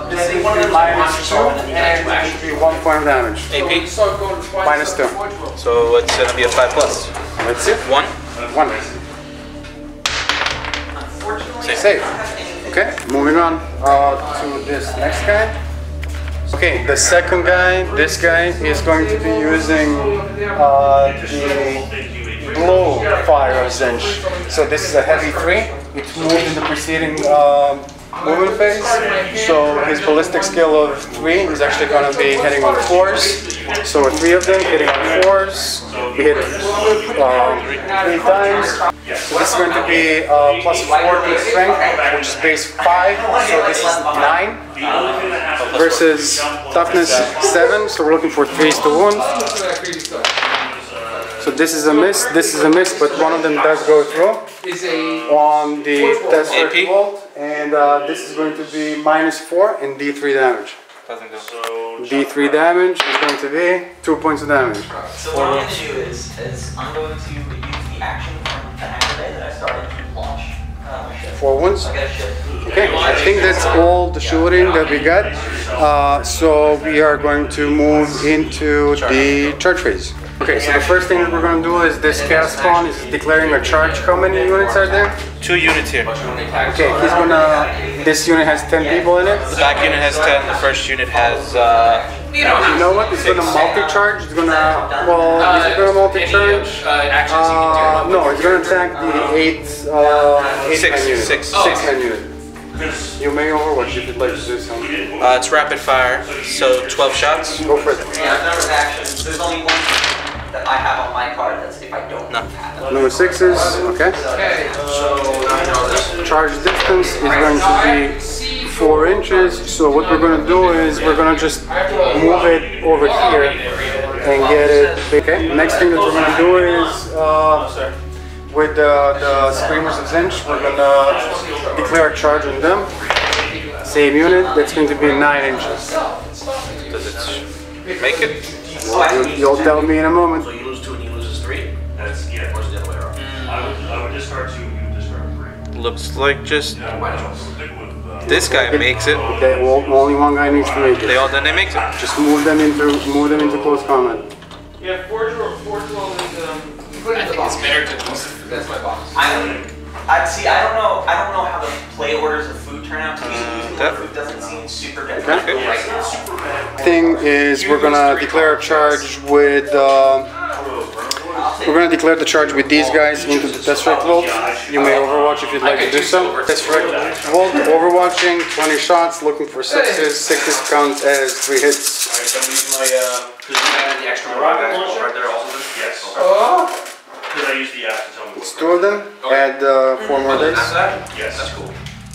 This is -2, and it should be 1 point of damage. AP. -2. So it's gonna be a 5 plus. Let's see. 1. 1. Save. Okay, moving on to this next guy. Okay, the second guy, this guy is going to be using the blow fire of Tzeentch. So this is a heavy 3. It's moved in the preceding movement phase. So his ballistic skill of 3 is actually going to be hitting on 4s. So 3 of them hitting on 4s. We hit 3 times. So this is going to be +4 to strength, which is base 5. So this is 9. Versus toughness 7. So we're looking for 3s to wound. So this is a miss, but one of them does go through on the test bolt, and this is going to be -4 and D3 damage. Doesn't go. D3 damage is going to be 2 points of damage. So what I'm going to do is I'm going to use the action from the hammer day that I started to launch. 4 wounds. I got a ship. Okay, I think that's all the shooting that we got. So we are going to move into the charge phase. Okay, so the first thing that we're going to do is this cast spawn is declaring a charge. How many units are there? 2 units here. Okay, he's gonna. This unit has 10 people in it. The back unit has 10. The first unit has. You know what? It's gonna multi-charge. It's gonna. Well, is it gonna multi-charge? No, it's gonna attack the 8-man unit. 6-man unit. You may overwatch if you'd like to do something. It's rapid fire, so 12 shots. Go for it. Yeah, number of actions. There's only one that I have on my card. That's if I don't have it. Number 6 is okay. Charge distance is going to be 4 inches. So what we're going to do is we're going to just move it over here and get it. Okay. Next thing that we're going to do is with the Screamers of Tzeentch, we're going to declare a charge on them. Same unit. That's going to be 9 inches. Does it make it? You'll tell me in a moment. So you lose 2 and he loses 3? That's, yeah. Or is it the other way around? I would discard 2, you would discard 3. Looks like just this guy makes it. Okay, well, only one guy needs to make it. Then they make it. Just move them into close combat. Yeah, 4 12 is put it in the box. It's better to that's my box. I don't know how the play orders of food turn out. Food doesn't seem super good. Okay. Thing is, we're gonna declare a charge with. We're gonna declare the charge with these guys into the test strike vault. You may overwatch if you'd like to do so. Test strike vault, overwatching, 20 shots, looking for 6s. 6s count as 3 hits. Alright, so I'm using my the extra right there also. Yes. Because I use the app to tell me It's 2 of them. Add 4 more dice. After that? Yes. That's cool.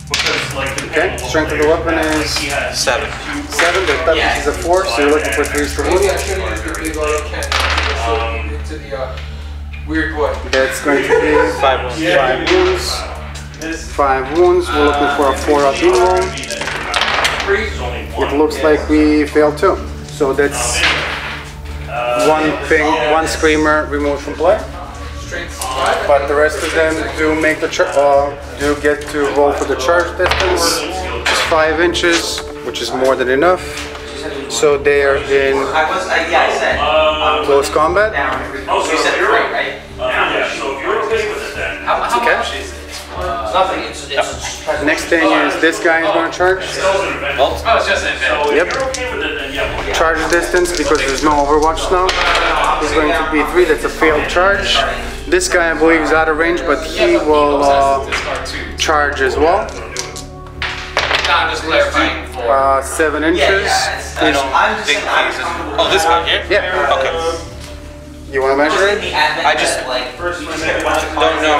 Okay, strength of the weapon is 7. 7, the toughness is a 4, so you're looking for 3 to wound. That's going to be 5 wounds. 5 wounds, we're looking for a 4 up roll. It looks like we failed too. So that's one screamer removed from play. But the rest of them do make the do get to roll for the charge distance, which is 5 inches, which is more than enough. So they are in close combat. You said 3, right? Yeah, so if you're okay with it then. How Okay. much is it? Nothing. It's Next thing is this guy is going to charge. Vault? Oh, it's just an event. So if Yep. you're okay with it then yeah. Charge distance, because there's no Overwatch now, is going to be 3. That's a failed charge. This guy, I believe, is out of range, but he will charge as well. I'm just clarifying for. 7 inches. I don't think he's in. Oh, this guy here? Yeah. Okay. You want to measure it? I just don't know.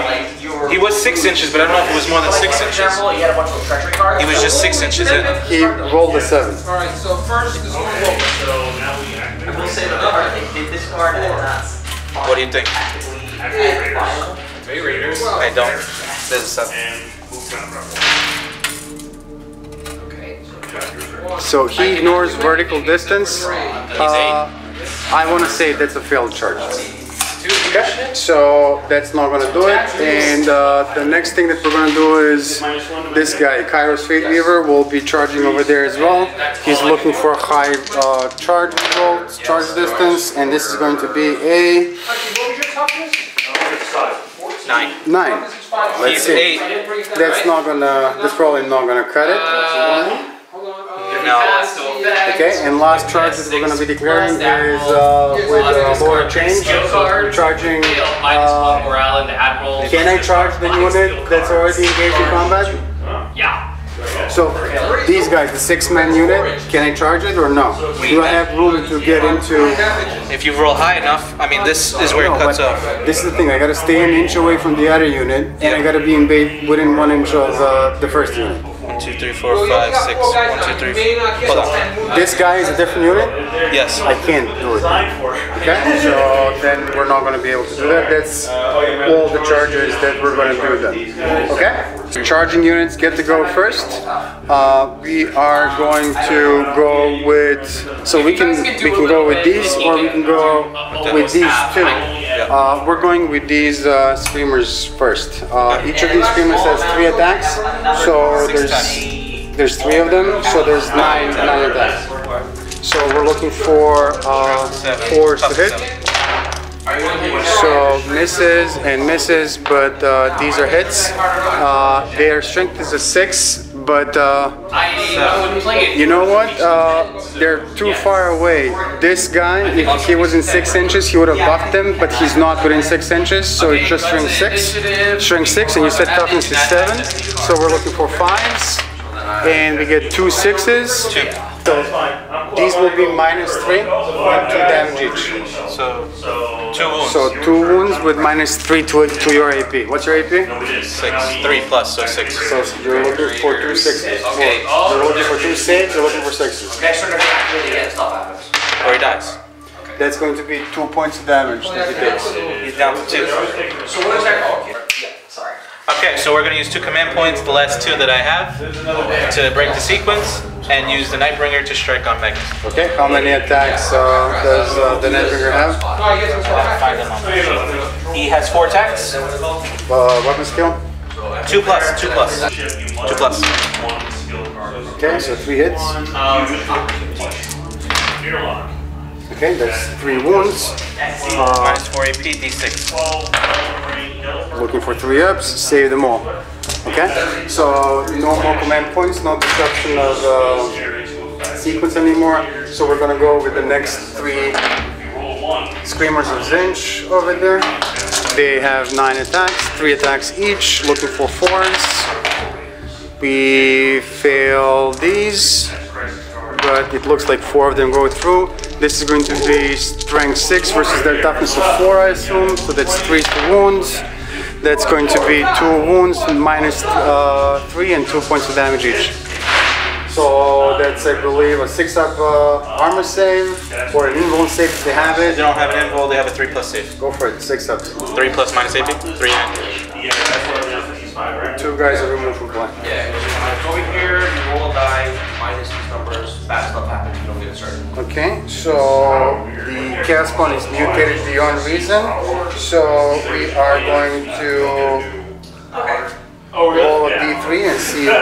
He was 6 inches, but I don't know if it was more than 6 inches. You had a bunch of treachery cards. He was just 6 inches in. He rolled a 7. Alright, so first is So now we activate. I will say the card, they did this card and not. What do you think? Bay Raiders. I don't. There's a 7. And move down properly. Okay. So he ignores vertical distance. I want to say that's a failed charge. Okay, so that's not going to do it. And the next thing that we're going to do is this guy, Kairos Fate Weaver, will be charging over there as well. He's looking for a high charge result, charge distance, and this is going to be a What was your toughness? 9. 9. Let's He's see. 8. That's not gonna. That's probably not gonna cut it. Hold on. No. Okay, and last charge that we're gonna be declaring is with lower change, charging. Morale and the Admiral. Can I charge the unit that's already engaged in combat? Yeah. So these guys, the 6-man unit, can I charge it or no? Do I have room to get into? If you roll high enough, I mean, this is where it cuts off. This is the thing. I gotta stay an inch away from the other unit, and I gotta be in within 1 inch of the first unit. 1, 2, 3, 4, 5, 6. 1, 2, 3. Hold on. This guy is a different unit. Yes. I can't do it. Okay, so then we're not going to be able to do that. That's all the charges that we're going to do then. Okay, charging units get to go first. We are going to go with, so we can go with these, or we can go with these too. We're going with these screamers first. Each of these screamers has 3 attacks, so there's 3 of them, so there's 9 attacks. So we're looking for 4s to hit. So misses and misses, but these are hits. Their strength is a 6, but you know what? They're too far away. This guy, if he was in 6 inches, he would have buffed them, but he's not within 6 inches, so it's just strength 6. Strength 6, and you said toughness is 7, so we're looking for 5s. And we get 2 6s. So these will be -3 and 2 damage each. So 2 wounds. So 2 wounds with -3 to your AP. What's your AP? 6. 3 plus, so 6. So you're looking for 2 6s. Okay. You're looking for 2 saves, you're looking for 6s. Next turn, stuff happens. Or he dies. That's going to be 2 points of damage that he takes. He's down to 2. So what is that? Oh, okay. Yeah, sorry. Okay, so we're going to use 2 command points, the last 2 that I have, to break the sequence, and use the Nightbringer to strike on Magnus. Okay, how many attacks does the Nightbringer have? Find them on the sheet. He has 4 attacks. Weapon skill? 2 plus, 2 plus. 2 plus. Okay, so 3 hits. Okay, that's 3 wounds. Minus 4 AP, D6. Looking for 3 ups, save them all. Okay, so no more command points, no disruption of sequence anymore. So we're gonna go with the next 3 Screamers of Tzeentch over there. They have 9 attacks, 3 attacks each, looking for 4s. We fail these, but it looks like 4 of them go through. This is going to be strength 6 versus their toughness of 4, I assume, so that's 3 to wounds. That's going to be 2 wounds, minus 3 and 2 points of damage each. So that's, I believe, a 6-up armor save or an invuln save if they have it. They don't have an invul, they have a 3+ save. Go for it, 6-up. 3+ minus AP? 3 and Yeah, that's what it is, 55, right? 2 guys are removed from play. Yeah, over here, you roll a die, minus these numbers, bad stuff happens, you don't get started. Okay, so the cast point is mutated beyond reason. So we are going to roll a d3 and see what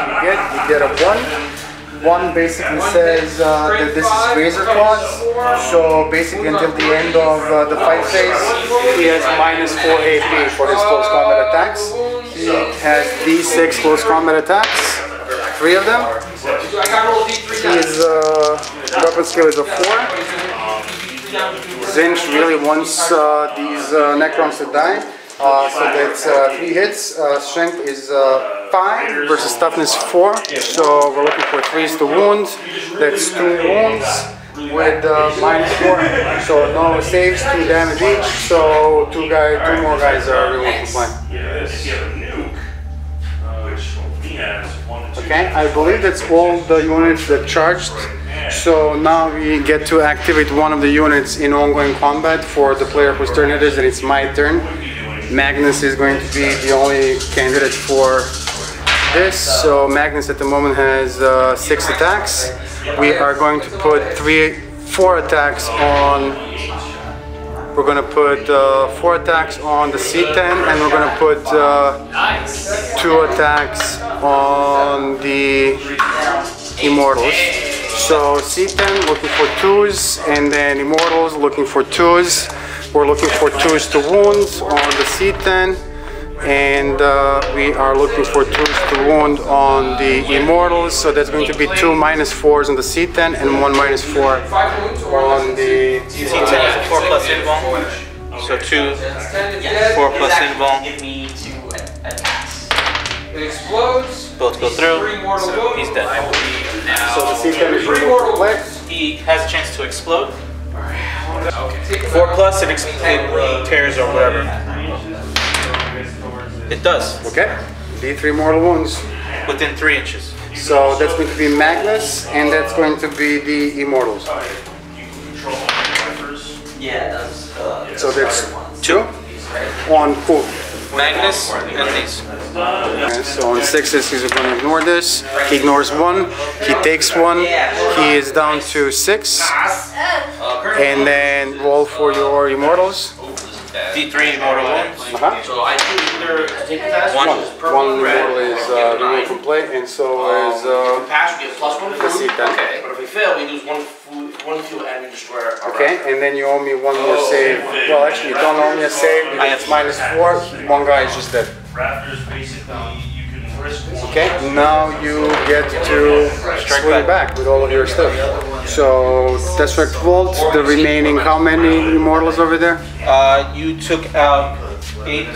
you get. You get a 1. 1 basically says that this is Razor Claws. So basically until the end of the fight phase, he has minus 4 AP for his close combat attacks. He has d6 close combat attacks, 3 of them. His weapon skill is a 4. Tzeentch really wants these Necrons to die. So that's 3 hits. Strength is 5 versus toughness 4. So we're looking for 3s to wound. That's 2 wounds with minus 4. So no saves, 2 damage each. So 2 more guys are removed from play. Okay, I believe that's all the units that charged. So now we get to activate one of the units in ongoing combat for the player whose turn it is, and it's my turn. Magnus is going to be the only candidate for this. So Magnus at the moment has 6 attacks. We are going to put 4 attacks on. We're going to put 4 attacks on the C10, and we're going to put 2 attacks on the Immortals. So C10 looking for 2s, and then Immortals looking for 2s. We're looking for 2s to wound on the C10, and we are looking for 2s to wound on the Immortals. So that's going to be 2 minus 4s on the C10 and 1 minus 4 on the C10 is a 4+ invuln. So 2, 4+ invuln. Give me 2 attacks. It explodes. Both go through, so he's dead. So the C10 is removed from play. He has a chance to explode. 4+, it tears or whatever. It does. Okay. D3 mortal wounds. Within 3 inches. So that's going to be Magnus, and that's going to be the Immortals. Yeah, it does. So that's 2 on who? Magnus and these. Okay, so on 6s he's going to ignore this. He ignores 1. He takes 1. He is down to 6. And then roll for your Immortals. D3 immortal wounds. So I can either take the test, One immortal is removed from play, and so is pass, we get +1 the food. C10. Okay, but if we fail, we lose 1 food, 1 fuel, and we destroy our Okay, and then you owe me 1 more save. Well, actually, you don't owe me a save because it's minus 4. 1 guy is just dead. Raptors basically, you can risk 1. Okay, now you get to swing back with all of your stuff. So, Tesseract Vault, the remaining, how many Immortals over there? You took out 8,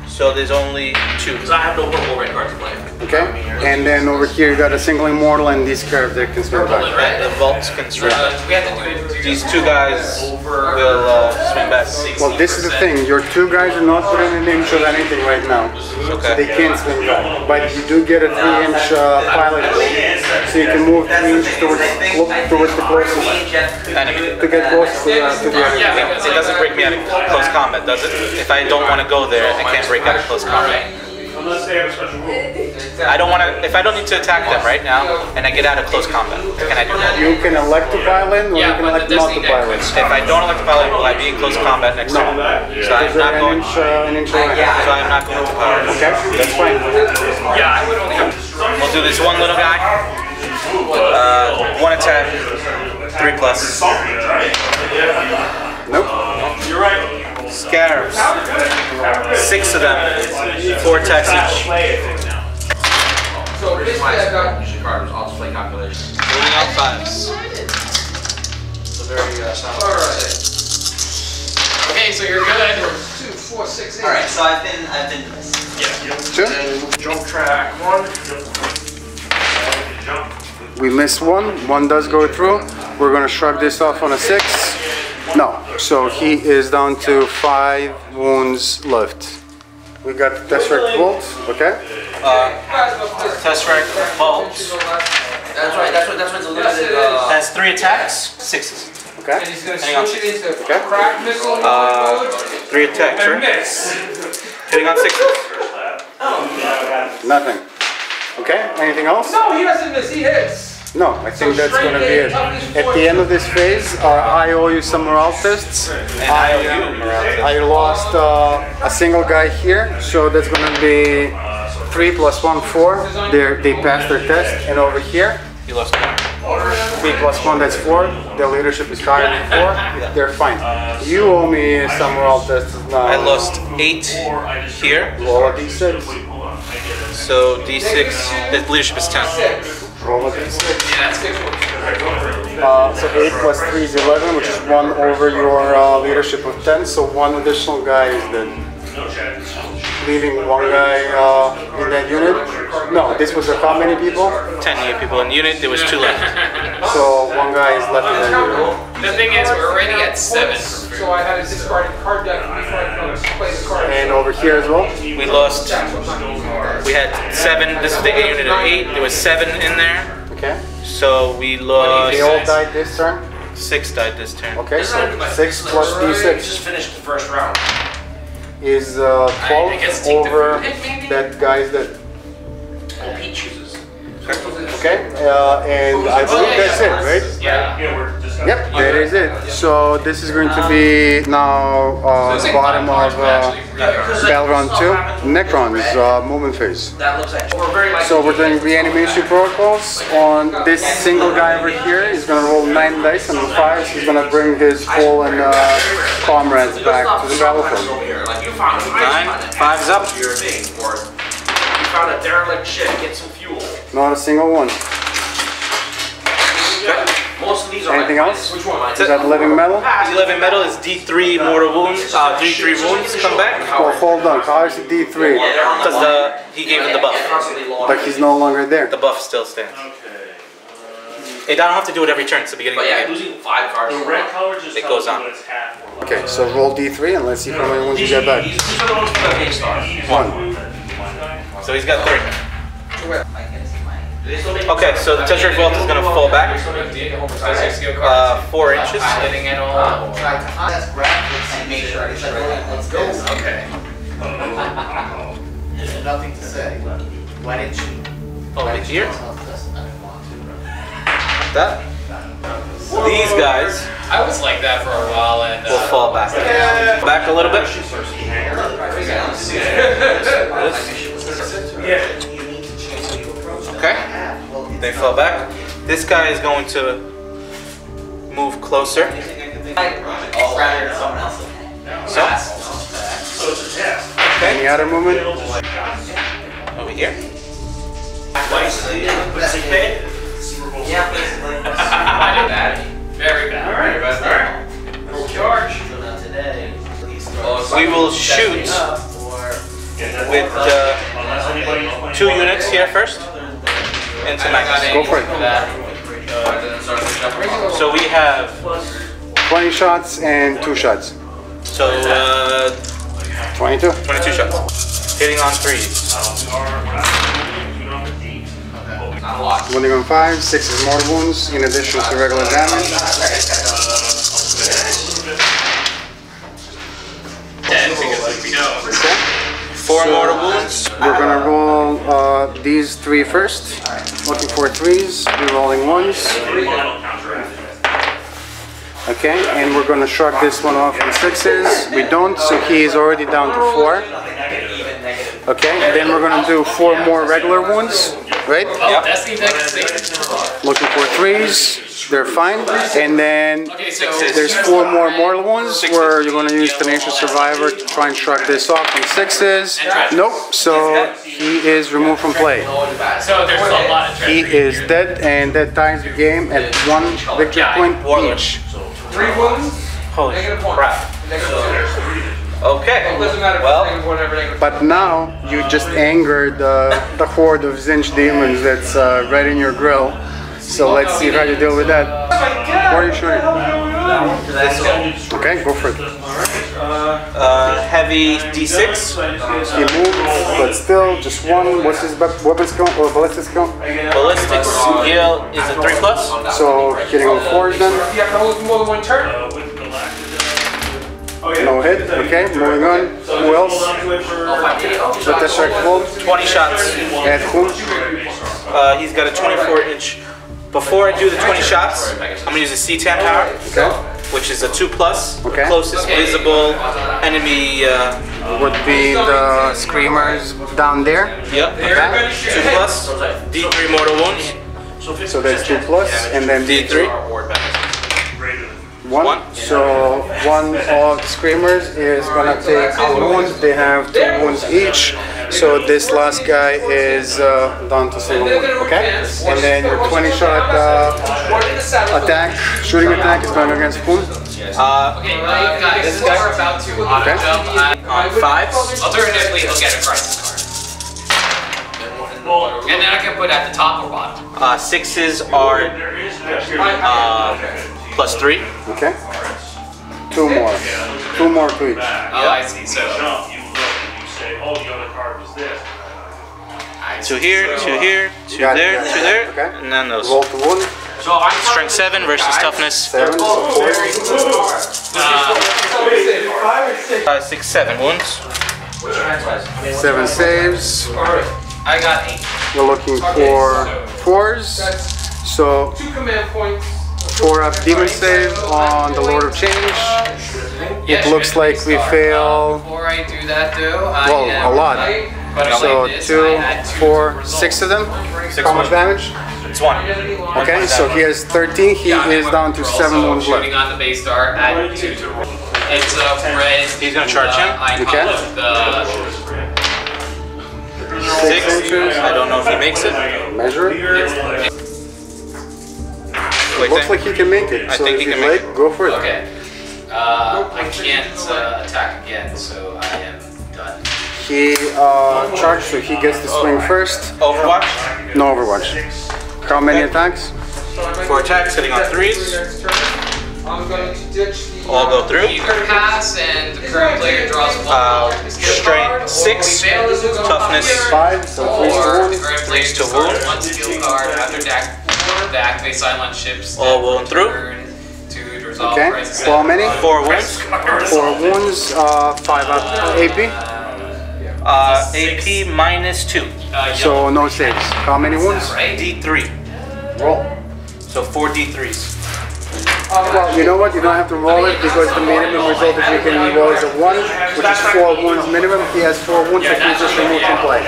so there's only 2. Because I have no purple red cards to play. Okay, and then over here you got a single Immortal and these characters can swing back. The vaults can swing back. We have to do These 2 guys will swing back. Well, this is the thing, your 2 guys are not within an inch of anything right now. Okay. They can't swing back. But you do get a 3-inch pilot, so you can move 3 inches towards the closest. Enemy. To get closest to the enemy. It doesn't break me out of close combat, does it? If I don't want to go there, I can't break out of close combat. Unless they have a special rule. I don't want to. If I don't need to attack them right now, and I get out of close combat, can I do that? You can elect to pile in, or you can elect not to pile in. If I don't elect to pile in, will I be in close combat next turn? So I'm Is there not going. an inch away? So I'm not going to pile in. Okay, that's fine. Yeah, I would only have. We'll do this one little guy. 1 attack, 3+. Nope. You're right. Scarabs. 6 of them. 4 attacks each. So basically I've got... Use your card, I'll just play calculations. Moving out 5s. It's a very sound. Alright. Okay, so you're good. 2, 4, 6, 8. Alright, so I've been missed. 2. Jump track 1. Jump. We missed 1. 1 does go through. We're going to shrug this off on a 6. No. So he is down to 5 wounds left. We got Tesseract Bolt, okay? Tesseract Bolt. That's right, that's what's a limited. Has 3 attacks, 6s. Okay. And he's going to Hang on. switch it into Okay. crack missile. 3 attacks, And right? miss. Hitting on 6s. Nothing. Okay, anything else? No, he doesn't miss. He hits. No, I think that's gonna be it. At the end of this phase, I owe you some morale tests. And I owe you morale tests. I lost a single guy here, so that's gonna be 3 + 1, 4. They passed their test, and over here, You lost 1. 3 + 1, that's 4. Their leadership is higher than 4. They're fine. You owe me some morale tests now. I lost 8 here. Roll a d6. So D6, the leadership is 10. Roll a d6. Yeah, that's good. So 8 + 3 is 11, which is 1 over your leadership of 10. So 1 additional guy is dead. Leaving 1 guy in that unit. No, this was how many people? 10 people in unit, there was 2 left. So 1 guy is left in that unit. The thing is, we're already at 7. So I had a discarded card deck before I play the card. And over here as well. We lost, we had 7, this is the unit of 8, there was 7 in there. Okay. So we lost, They all died this turn. 6 died this turn. Okay, so 6 + d6 Just finished the first round. is I 12 guess take the over hit, maybe? that guy's dead. Oh, Pete chooses. Okay, and I believe that's it, right? Yeah. Yep, that is it. So this is going to be now the bottom of Battle Round 2, Necrons movement phase. That looks like we're very like. So we're doing reanimation protocols on this single guy over here. He's going to roll 9 dice and on 5 he's going to bring his fallen comrades back to the battlefield. Like you found 9, 5's up. Your name, or you found a derelict ship. Get some fuel. Not a single one. Most of these are Anything like, else? Which one? Is that living metal? 11 metal is D3 mortal wounds, D3 wounds come back. Well, hold on. How is it D3? Because he gave him the buff. But he's no longer there. The buff still stands. I don't have to do it every turn, it's the beginning of But the yeah, game. losing 5 cards. The red color just It tells goes you on. when it's half or less. Okay, so roll D3 and let's see how many ones you get back. These are the ones from the big star. 1. So he's got 3. Okay, so the Tzeentch Daemons is going to fall back 4 inches. Getting it all. That's graphics and make sure it's let's go. Okay. There's nothing to say. Why didn't you? Over here. I didn't want to. That. These guys I was like that for a while, and will fall back. Back a little bit. Okay. They fell back. This guy is going to move closer. Rather than someone else. So, So it's a test. Any other movement? over here. Yeah, basically. I did that. Very bad. Very bad. Full charge. So now today, We will shoot with Unless anybody's playing 2 units here first into Magnus. Go for it. So we have 20 shots and 2 shots. 22. 22 shots. Hitting on 3s. Wounding on 5, 6 is mortal wounds in addition to regular damage. 10 because we know. 4 mortal wounds. We're gonna roll these 3 first. Looking for 3s, re-rolling 1s. Okay, and we're gonna shrug this one off in 6s. We don't, so he is already down to 4. Okay, then we're gonna do 4 more regular wounds, right? Oh, that's the next thing. Looking for 3s, they're fine. And then Okay, so there's 4 more mortal wounds where you're gonna use Tenacious Survivor to try and shrug this off in 6s. Nope, so he is removed from play. So there's a lot of He treasure. is dead, and that ties the game at 1 victory point each. 3 wounds, Holy negative 1. crap. Negative 2. Okay. It doesn't matter if Well, it's negative 1 or negative 2. But now you just angered the horde of Tzeentch Daemons that's right in your grill. So let's see how you deal with that. What are you shooting? Okay, go for it. Heavy D6. He moved, but still just one. What's his weapons count or ballistics count? Ballistics skill is a 3+. So hitting on 4s then. You have to hold more than one turn? No hit. Okay, moving on. Who else? The Tesseract Volt. 20 shots. At whom? He's got a 24-inch. Before I do the 20 shots, I'm gonna use a C10 power, Okay. which is a 2+. Okay. Closest visible enemy. Would be the Screamers down there. Yep. Okay. 2+. D3 mortal wounds. So that's 2+, and then D3. 1. So one of the Screamers is gonna take 2 wounds. They have 2 wounds each. So this last guy is down to single wound. Okay. And then your 20-shot attack, shooting attack, is going against whom? Okay, guys, this we're guy? about to auto jump On 5s. Alternatively, he'll get a crisis card. And then I can put at the top or bottom. 6s are +3. Okay. 2 more. 2 more to each. Oh, I see. So, Two here, 2 here, 2 Got it, there, got it. 2 there, Okay. and then those. Roll to wound. Strength 7 versus toughness 7, so 4. 6, 7 wounds. 7 saves. I got 8. We're looking for 4s. So 2 command points. 4 up demon save on the Lord of Change. It looks like we fail. Before I do that, though, Well, a lot. So 2, 4, 6 of them. How much damage? It's 1. Okay, so he has 13. He is down to 7 wounds shooting left. on the base star, add 2 to roll. It's a red. He's gonna charge him. Icon Okay. of the 6 inches. I don't know if he makes it. Measure it. Wait, Looks like he can make it. I So think if he you'd can make like, go for it. Okay. I can't attack again, so I am done. He charged, so he gets to swing first. Overwatch. No Overwatch. How many attacks? 4 attacks, hitting on 3s. I'm going to ditch the. All go through. Either pass and the current player draws 1 Strength 6, toughness 5, so 3 to The wound. current player to draws wound. 1 skill card after deck 4 to activate silent ships. All wound through. To resolve Okay, crisis. so how many? 4 wounds. 4 wounds, 5 up AP. AP -2. So no saves. How many wounds? D3. Roll. So 4 D3s. Well, you know what? You don't have to roll it because the minimum result that you can roll is a 1, which is 4 wounds minimum. He has 4 wounds, so he just removed from play.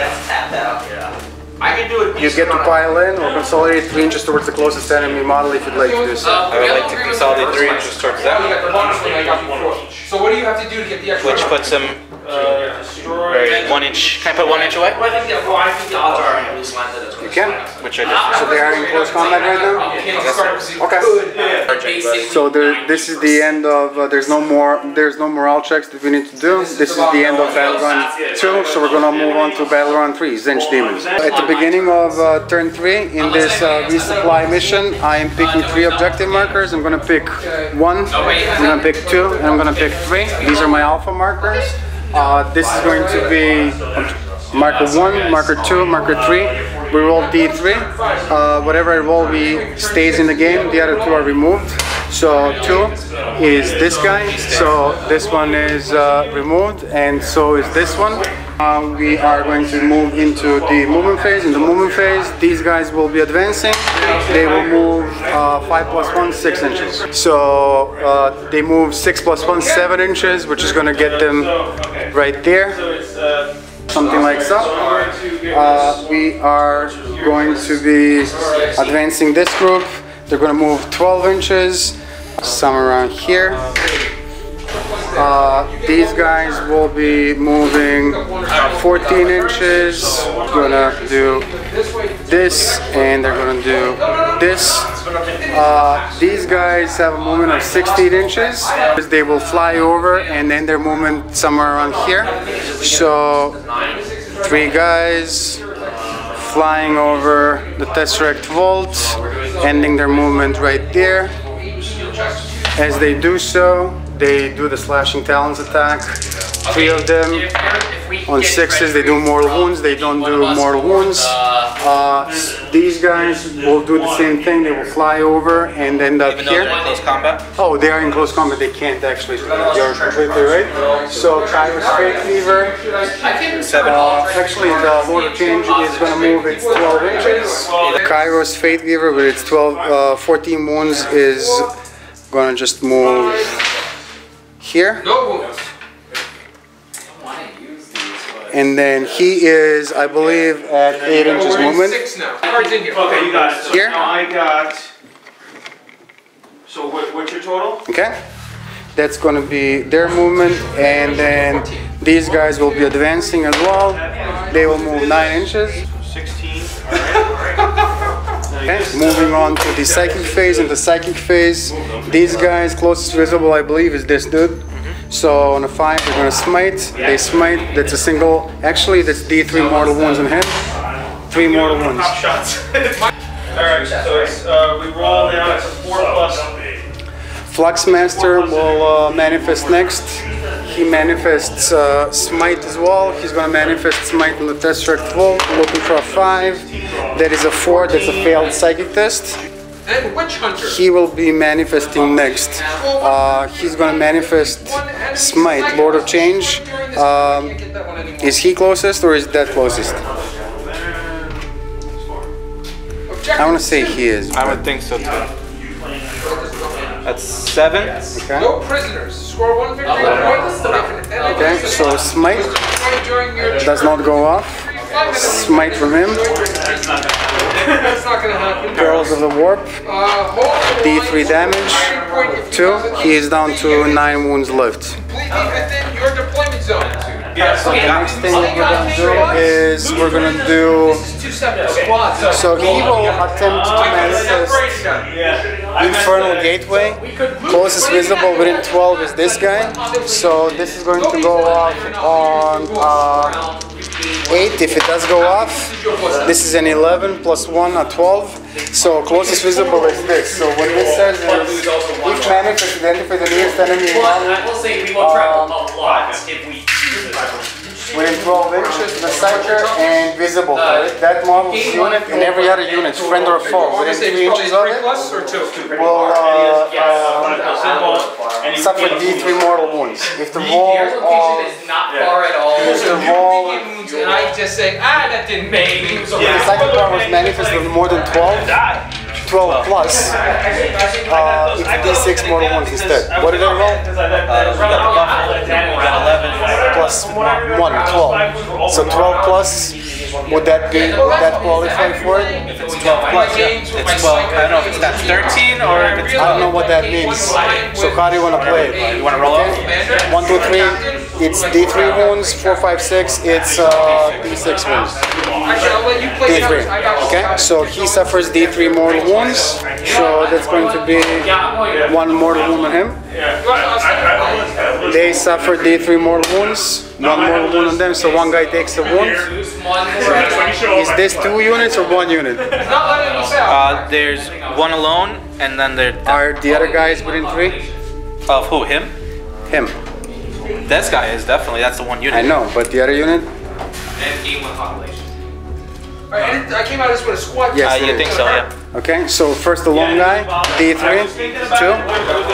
I can do it. You get to pile in or consolidate 3 inches towards the closest enemy model if you'd like to do so. I would like to consolidate 3 inches towards Now you that, got the bonus one I got before. So what do you have to do to get the extra? which puts him Destroy. 1 inch. Can I put 1 inch away? Well, I think the odds are at least landed as well. You can. Which I just. So they are in close combat right now? Okay. So this is the end of, there's no more morale checks that we need to do. This is the end of Battle Run 2, so we're gonna move on to Battle Run 3, Tzeentch Daemons. At the beginning of turn 3, in this resupply mission, I am picking 3 objective markers. I'm gonna pick 1, I'm gonna pick 2, and I'm gonna pick 3. These are my alpha markers. This is going to be marker 1, marker 2, marker 3. We roll D3. Whatever I roll, stays in the game. The other 2 are removed. So 2 is this guy. So this one is removed, and so is this one. We are going to move into the movement phase. In the movement phase, these guys will be advancing. They will move 5 + 1, 6 inches. So they move 6 + 1, 7 inches, which is going to get them right there. Something like so. We are going to be advancing this group. They're going to move 12 inches, somewhere around here. These guys will be moving 14 inches. Gonna do this, and they're gonna do this. These guys have a movement of 16 inches. They will fly over and end their movement somewhere around here. So 3 guys flying over the Tesseract Vault, ending their movement right there. As they do so, they do the slashing talons attack. 3 of them. On 6s they do mortal wounds, they don't do mortal wounds. These guys will do the same thing, they will fly over and end up here. In close combat? Oh, they are in close combat, they can't actually do that. You're completely right. So Kairos Fate Weaver. 7 off. Actually, the Lord of Change is going to move its 12 inches. The Kairos Fate Weaver with its 14 wounds is going to just move here. No wounds. And then he is, I believe, at 8 inches movement. 6 now. Cards in here. Okay, you got it. So Here? now I got. So what's your total? Okay, that's going to be their movement, and then these guys will be advancing as well. They will move 9 inches. 16. Alright. Okay, moving on to the psychic phase. In the psychic phase, these guys closest visible, I believe, is this dude. So on a 5, they're going to smite. They smite. That's a single. Actually, that's D3 mortal wounds on him. 3 mortal wounds. Top shots. Alright, so it's, we roll now. It's a 4+. Fluxmaster will manifest next. He manifests smite as well. He's going to manifest smite on the Tesseract Vault, looking for a 5. That is a 4. That's a failed psychic test. And Witch Hunter. He will be manifesting next. He's going to manifest smite, Lord of Change. Is he closest or is that closest? I want to say he is. I would think so too. That's 7. Okay. No prisoners. Score 1 victory point. Okay, so smite does not go off. Smite from him. That's not going to happen. Perils of the Warp. D3 damage. 2. He is down to 9 wounds left. Completely within your deployment zone. So the next thing we're going to do is we're going to do. Two separate squads. So he will attempt to manifest Infernal Gateway. Closest visible within 12 is this guy. So this is going to go off on 8 if it does go off. This is an 11 plus 1 at 12. So closest visible is this. So what this says is if manifest identify the nearest enemy I will say we will travel a lot if we use it. within 12 inches, the center and visible. That model's unit and every other unit, friend or foe, within 3 inches of it will suffer D3 mortal wounds. If the wall is not far at all. if the wall And I just say, that didn't make me. if the second one was manifest with more than 12 plus, it's D6 mortal wounds instead. What did I roll? Plus 1, 12. So 12 plus, would that qualify for it? It's 12 plus, yeah. It's 12. I don't know if it's that 13 or if it's 12. I don't know what that means. So how do you want to play it? You want to roll off? 1, 2, 3, it's D3 wounds, 4, 5, 6, it's D6 wounds. D3. Okay, so he suffers D3 mortal wounds, so that's going to be 1 mortal wound on him. They suffer D3 mortal wounds, 1 mortal wound on them, so 1 guy takes a wound. Is this 2 units or 1 unit? There's 1 alone, and then there Are the other guys within 3? of who? Him? Him. This guy is definitely. That's the 1 unit. I know, but the other unit? And game 1 population. I came out of this with a squad. Yes, You think so? Yeah. Okay, so first the long guy, D3, 2,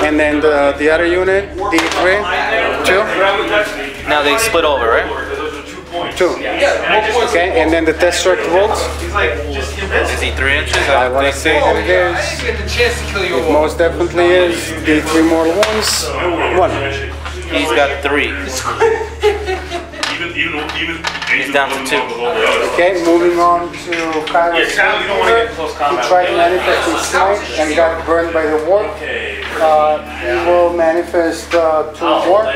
and then the other unit, D3, 2. Now they split over, right? 2. Okay, and then the Tesseract Vault. Is he 3 inches? I want to say that it is. I didn't get the chance to kill you It most definitely is. D3 mortal wounds. 1. He's got 3. He's down to 2. Okay, moving on to Kairos. He tried to manifest his smite and got burned by the warp. He will manifest 2 warp.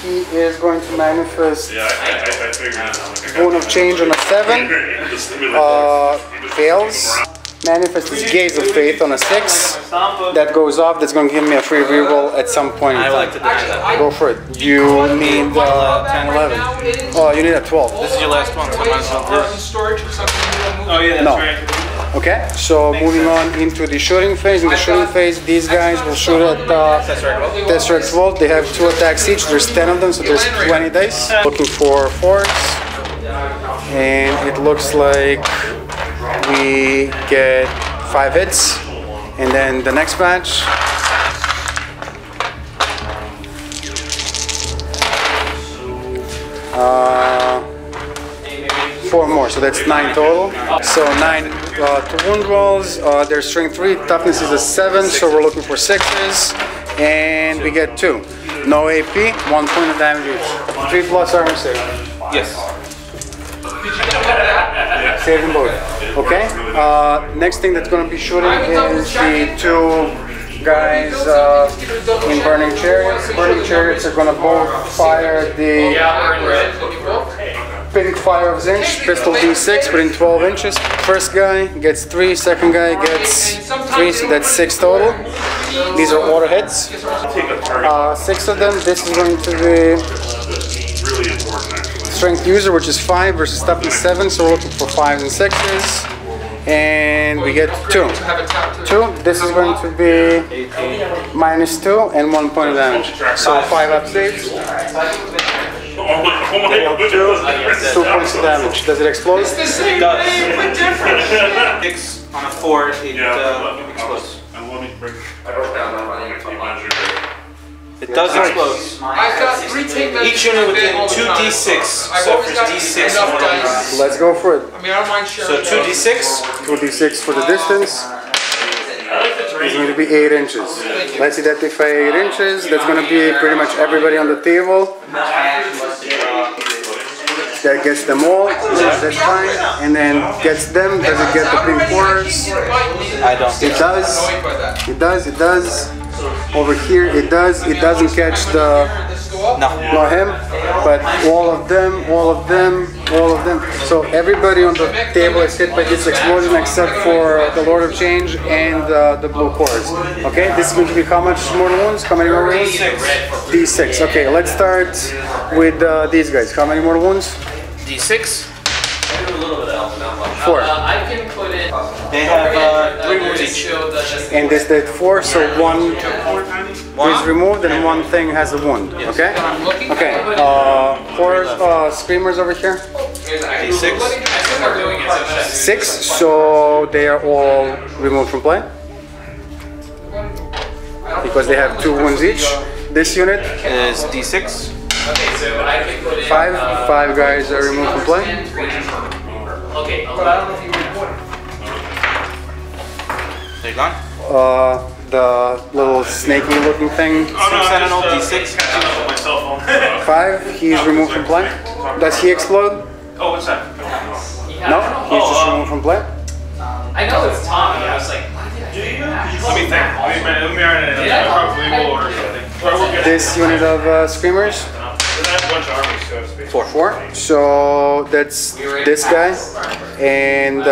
He is going to manifest Bone of Change on a 7. Fails. Manifest his Gaze of Faith on a 6. That goes off. That's going to give me a free reroll at some point in I time. would like to deny that. Go for it. You need 10, 11. Oh, you need a 12. This is your last one, so I might as well do it. Storage or something. Oh yeah, that's No. right. Okay, so moving on into the shooting phase. In the shooting phase, these guys will shoot at Tesseract Vault. They have 2 attacks each. There's 10 of them, so there's 20 dice. Looking for 4s, and it looks like we get 5 hits. And then the next match. 4 more, so that's 9 total. So 9 to wound rolls. Their strength 3, toughness is a 7, so we're looking for 6s, and we get 2. No AP, 1 point of damage each. 3 plus armor save. Yes. Save them both. Okay. Next thing that's going to be shooting is the 2 guys in burning chariots. Burning chariots are going to both fire the pink fire of Tzeentch, pistol D6, within 12 inches. First guy gets 3, second guy gets 3, so that's 6 total. These are auto hits. 6 of them. This is going to be strength user, which is 5 versus toughness 7, so we're looking for 5s and 6s. And we get 2. This is going to be -2 and 1 point of damage. So 5 up saves. 2 points of damage. Does it explode? It does. 6 on a 4, it explodes. It does explode. I've got 3 tape measures. Each unit within 2d6. So if there's d6 on one of these. Let's go for it. I mean, I don't mind sharing. So 2d6. 2d6 for the distance. It's going to be 8 inches. Let's identify 8 inches. That's going to be pretty much everybody on the table. That gets them all. That's fine. And then gets them. Does it get the pink quarters? I don't. It does. It does. It does. Over here, it does. It doesn't catch the. No, him. But all of them. All of them. All of them. So everybody on the table is hit by this explosion except for the Lord of Change and the blue cores. Okay, this is going to be how much mortal wounds? How many mortal wounds? D6. Okay, let's start with these guys. How many mortal wounds? D6. 4. I can put it. They have 3 wounds each. And this did 4, so 1 is removed and 1 thing has a wound. Okay? Okay. 4 screamers over here. D6. 6, so they are all removed from play. Because they have 2 wounds each. This unit is D6. Okay, so I can put in 5 guys are removed from play. Okay, They're gone. The little snaky looking thing. Sentinel D6. 5, he's removed from play. Does he explode? Oh, what's that? No, he's just removed from play. I know it's Tommy. I was like, why did I do Let me think. Let me write it in. Probably will order something. This unit of screamers. 4. So that's this guy and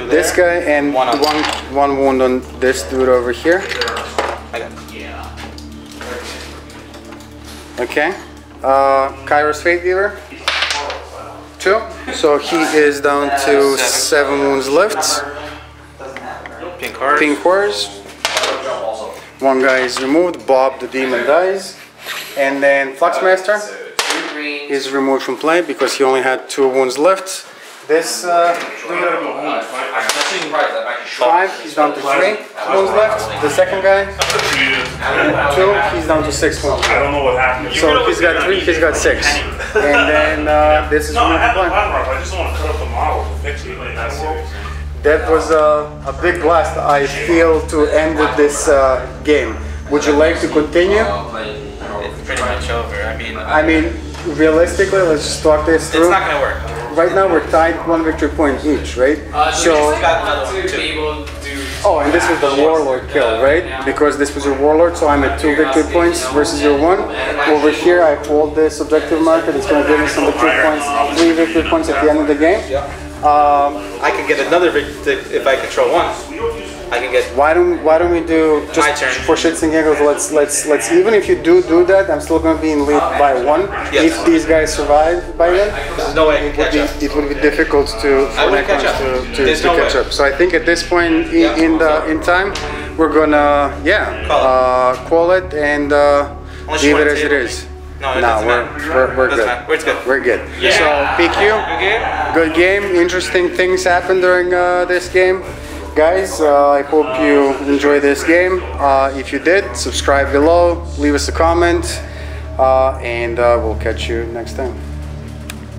this guy and one wound on this dude over here. Okay. Kairos Fate Weaver. 2. So he is down to 7 wounds left. Pink horrors. 1 guy is removed. Bob the demon dies. And then Fluxmaster is removed from play because he only had 2 wounds left. This 5, he's down to 3 wounds left. The second guy, 2, he's down to 6 wounds. I don't know what happened. So he's got 3, he's got 6. And then this is removed from play. I just don't want to cut up the model to fix it. That's serious. That was a big blast, I feel, to end this game. Would you like to continue? It's pretty much over. I mean, realistically, let's just talk this through. It's not gonna work. Right now we're tied 1 victory point each, right? So, oh, and this was the warlord kill, right? Because this was your warlord, so I'm at 2 victory points versus your 1. Over here, I hold this objective marker. It's going to give me some victory points, 3 victory points at the end of the game. I could get another victory if I control 1. I can get. Why don't we do just for shits and giggles? Let's even if you do that, I'm still gonna be in lead by 1. Yes. If these guys survive by then, There's no way I can catch up. it would be difficult to catch up. So I think at this point in time, we're gonna call it and leave it as it is. No, we're good. It's good. We're good. So PQ, good game. Interesting things happened during this game. Guys, I hope you enjoyed this game. If you did, subscribe below, leave us a comment, and we'll catch you next time.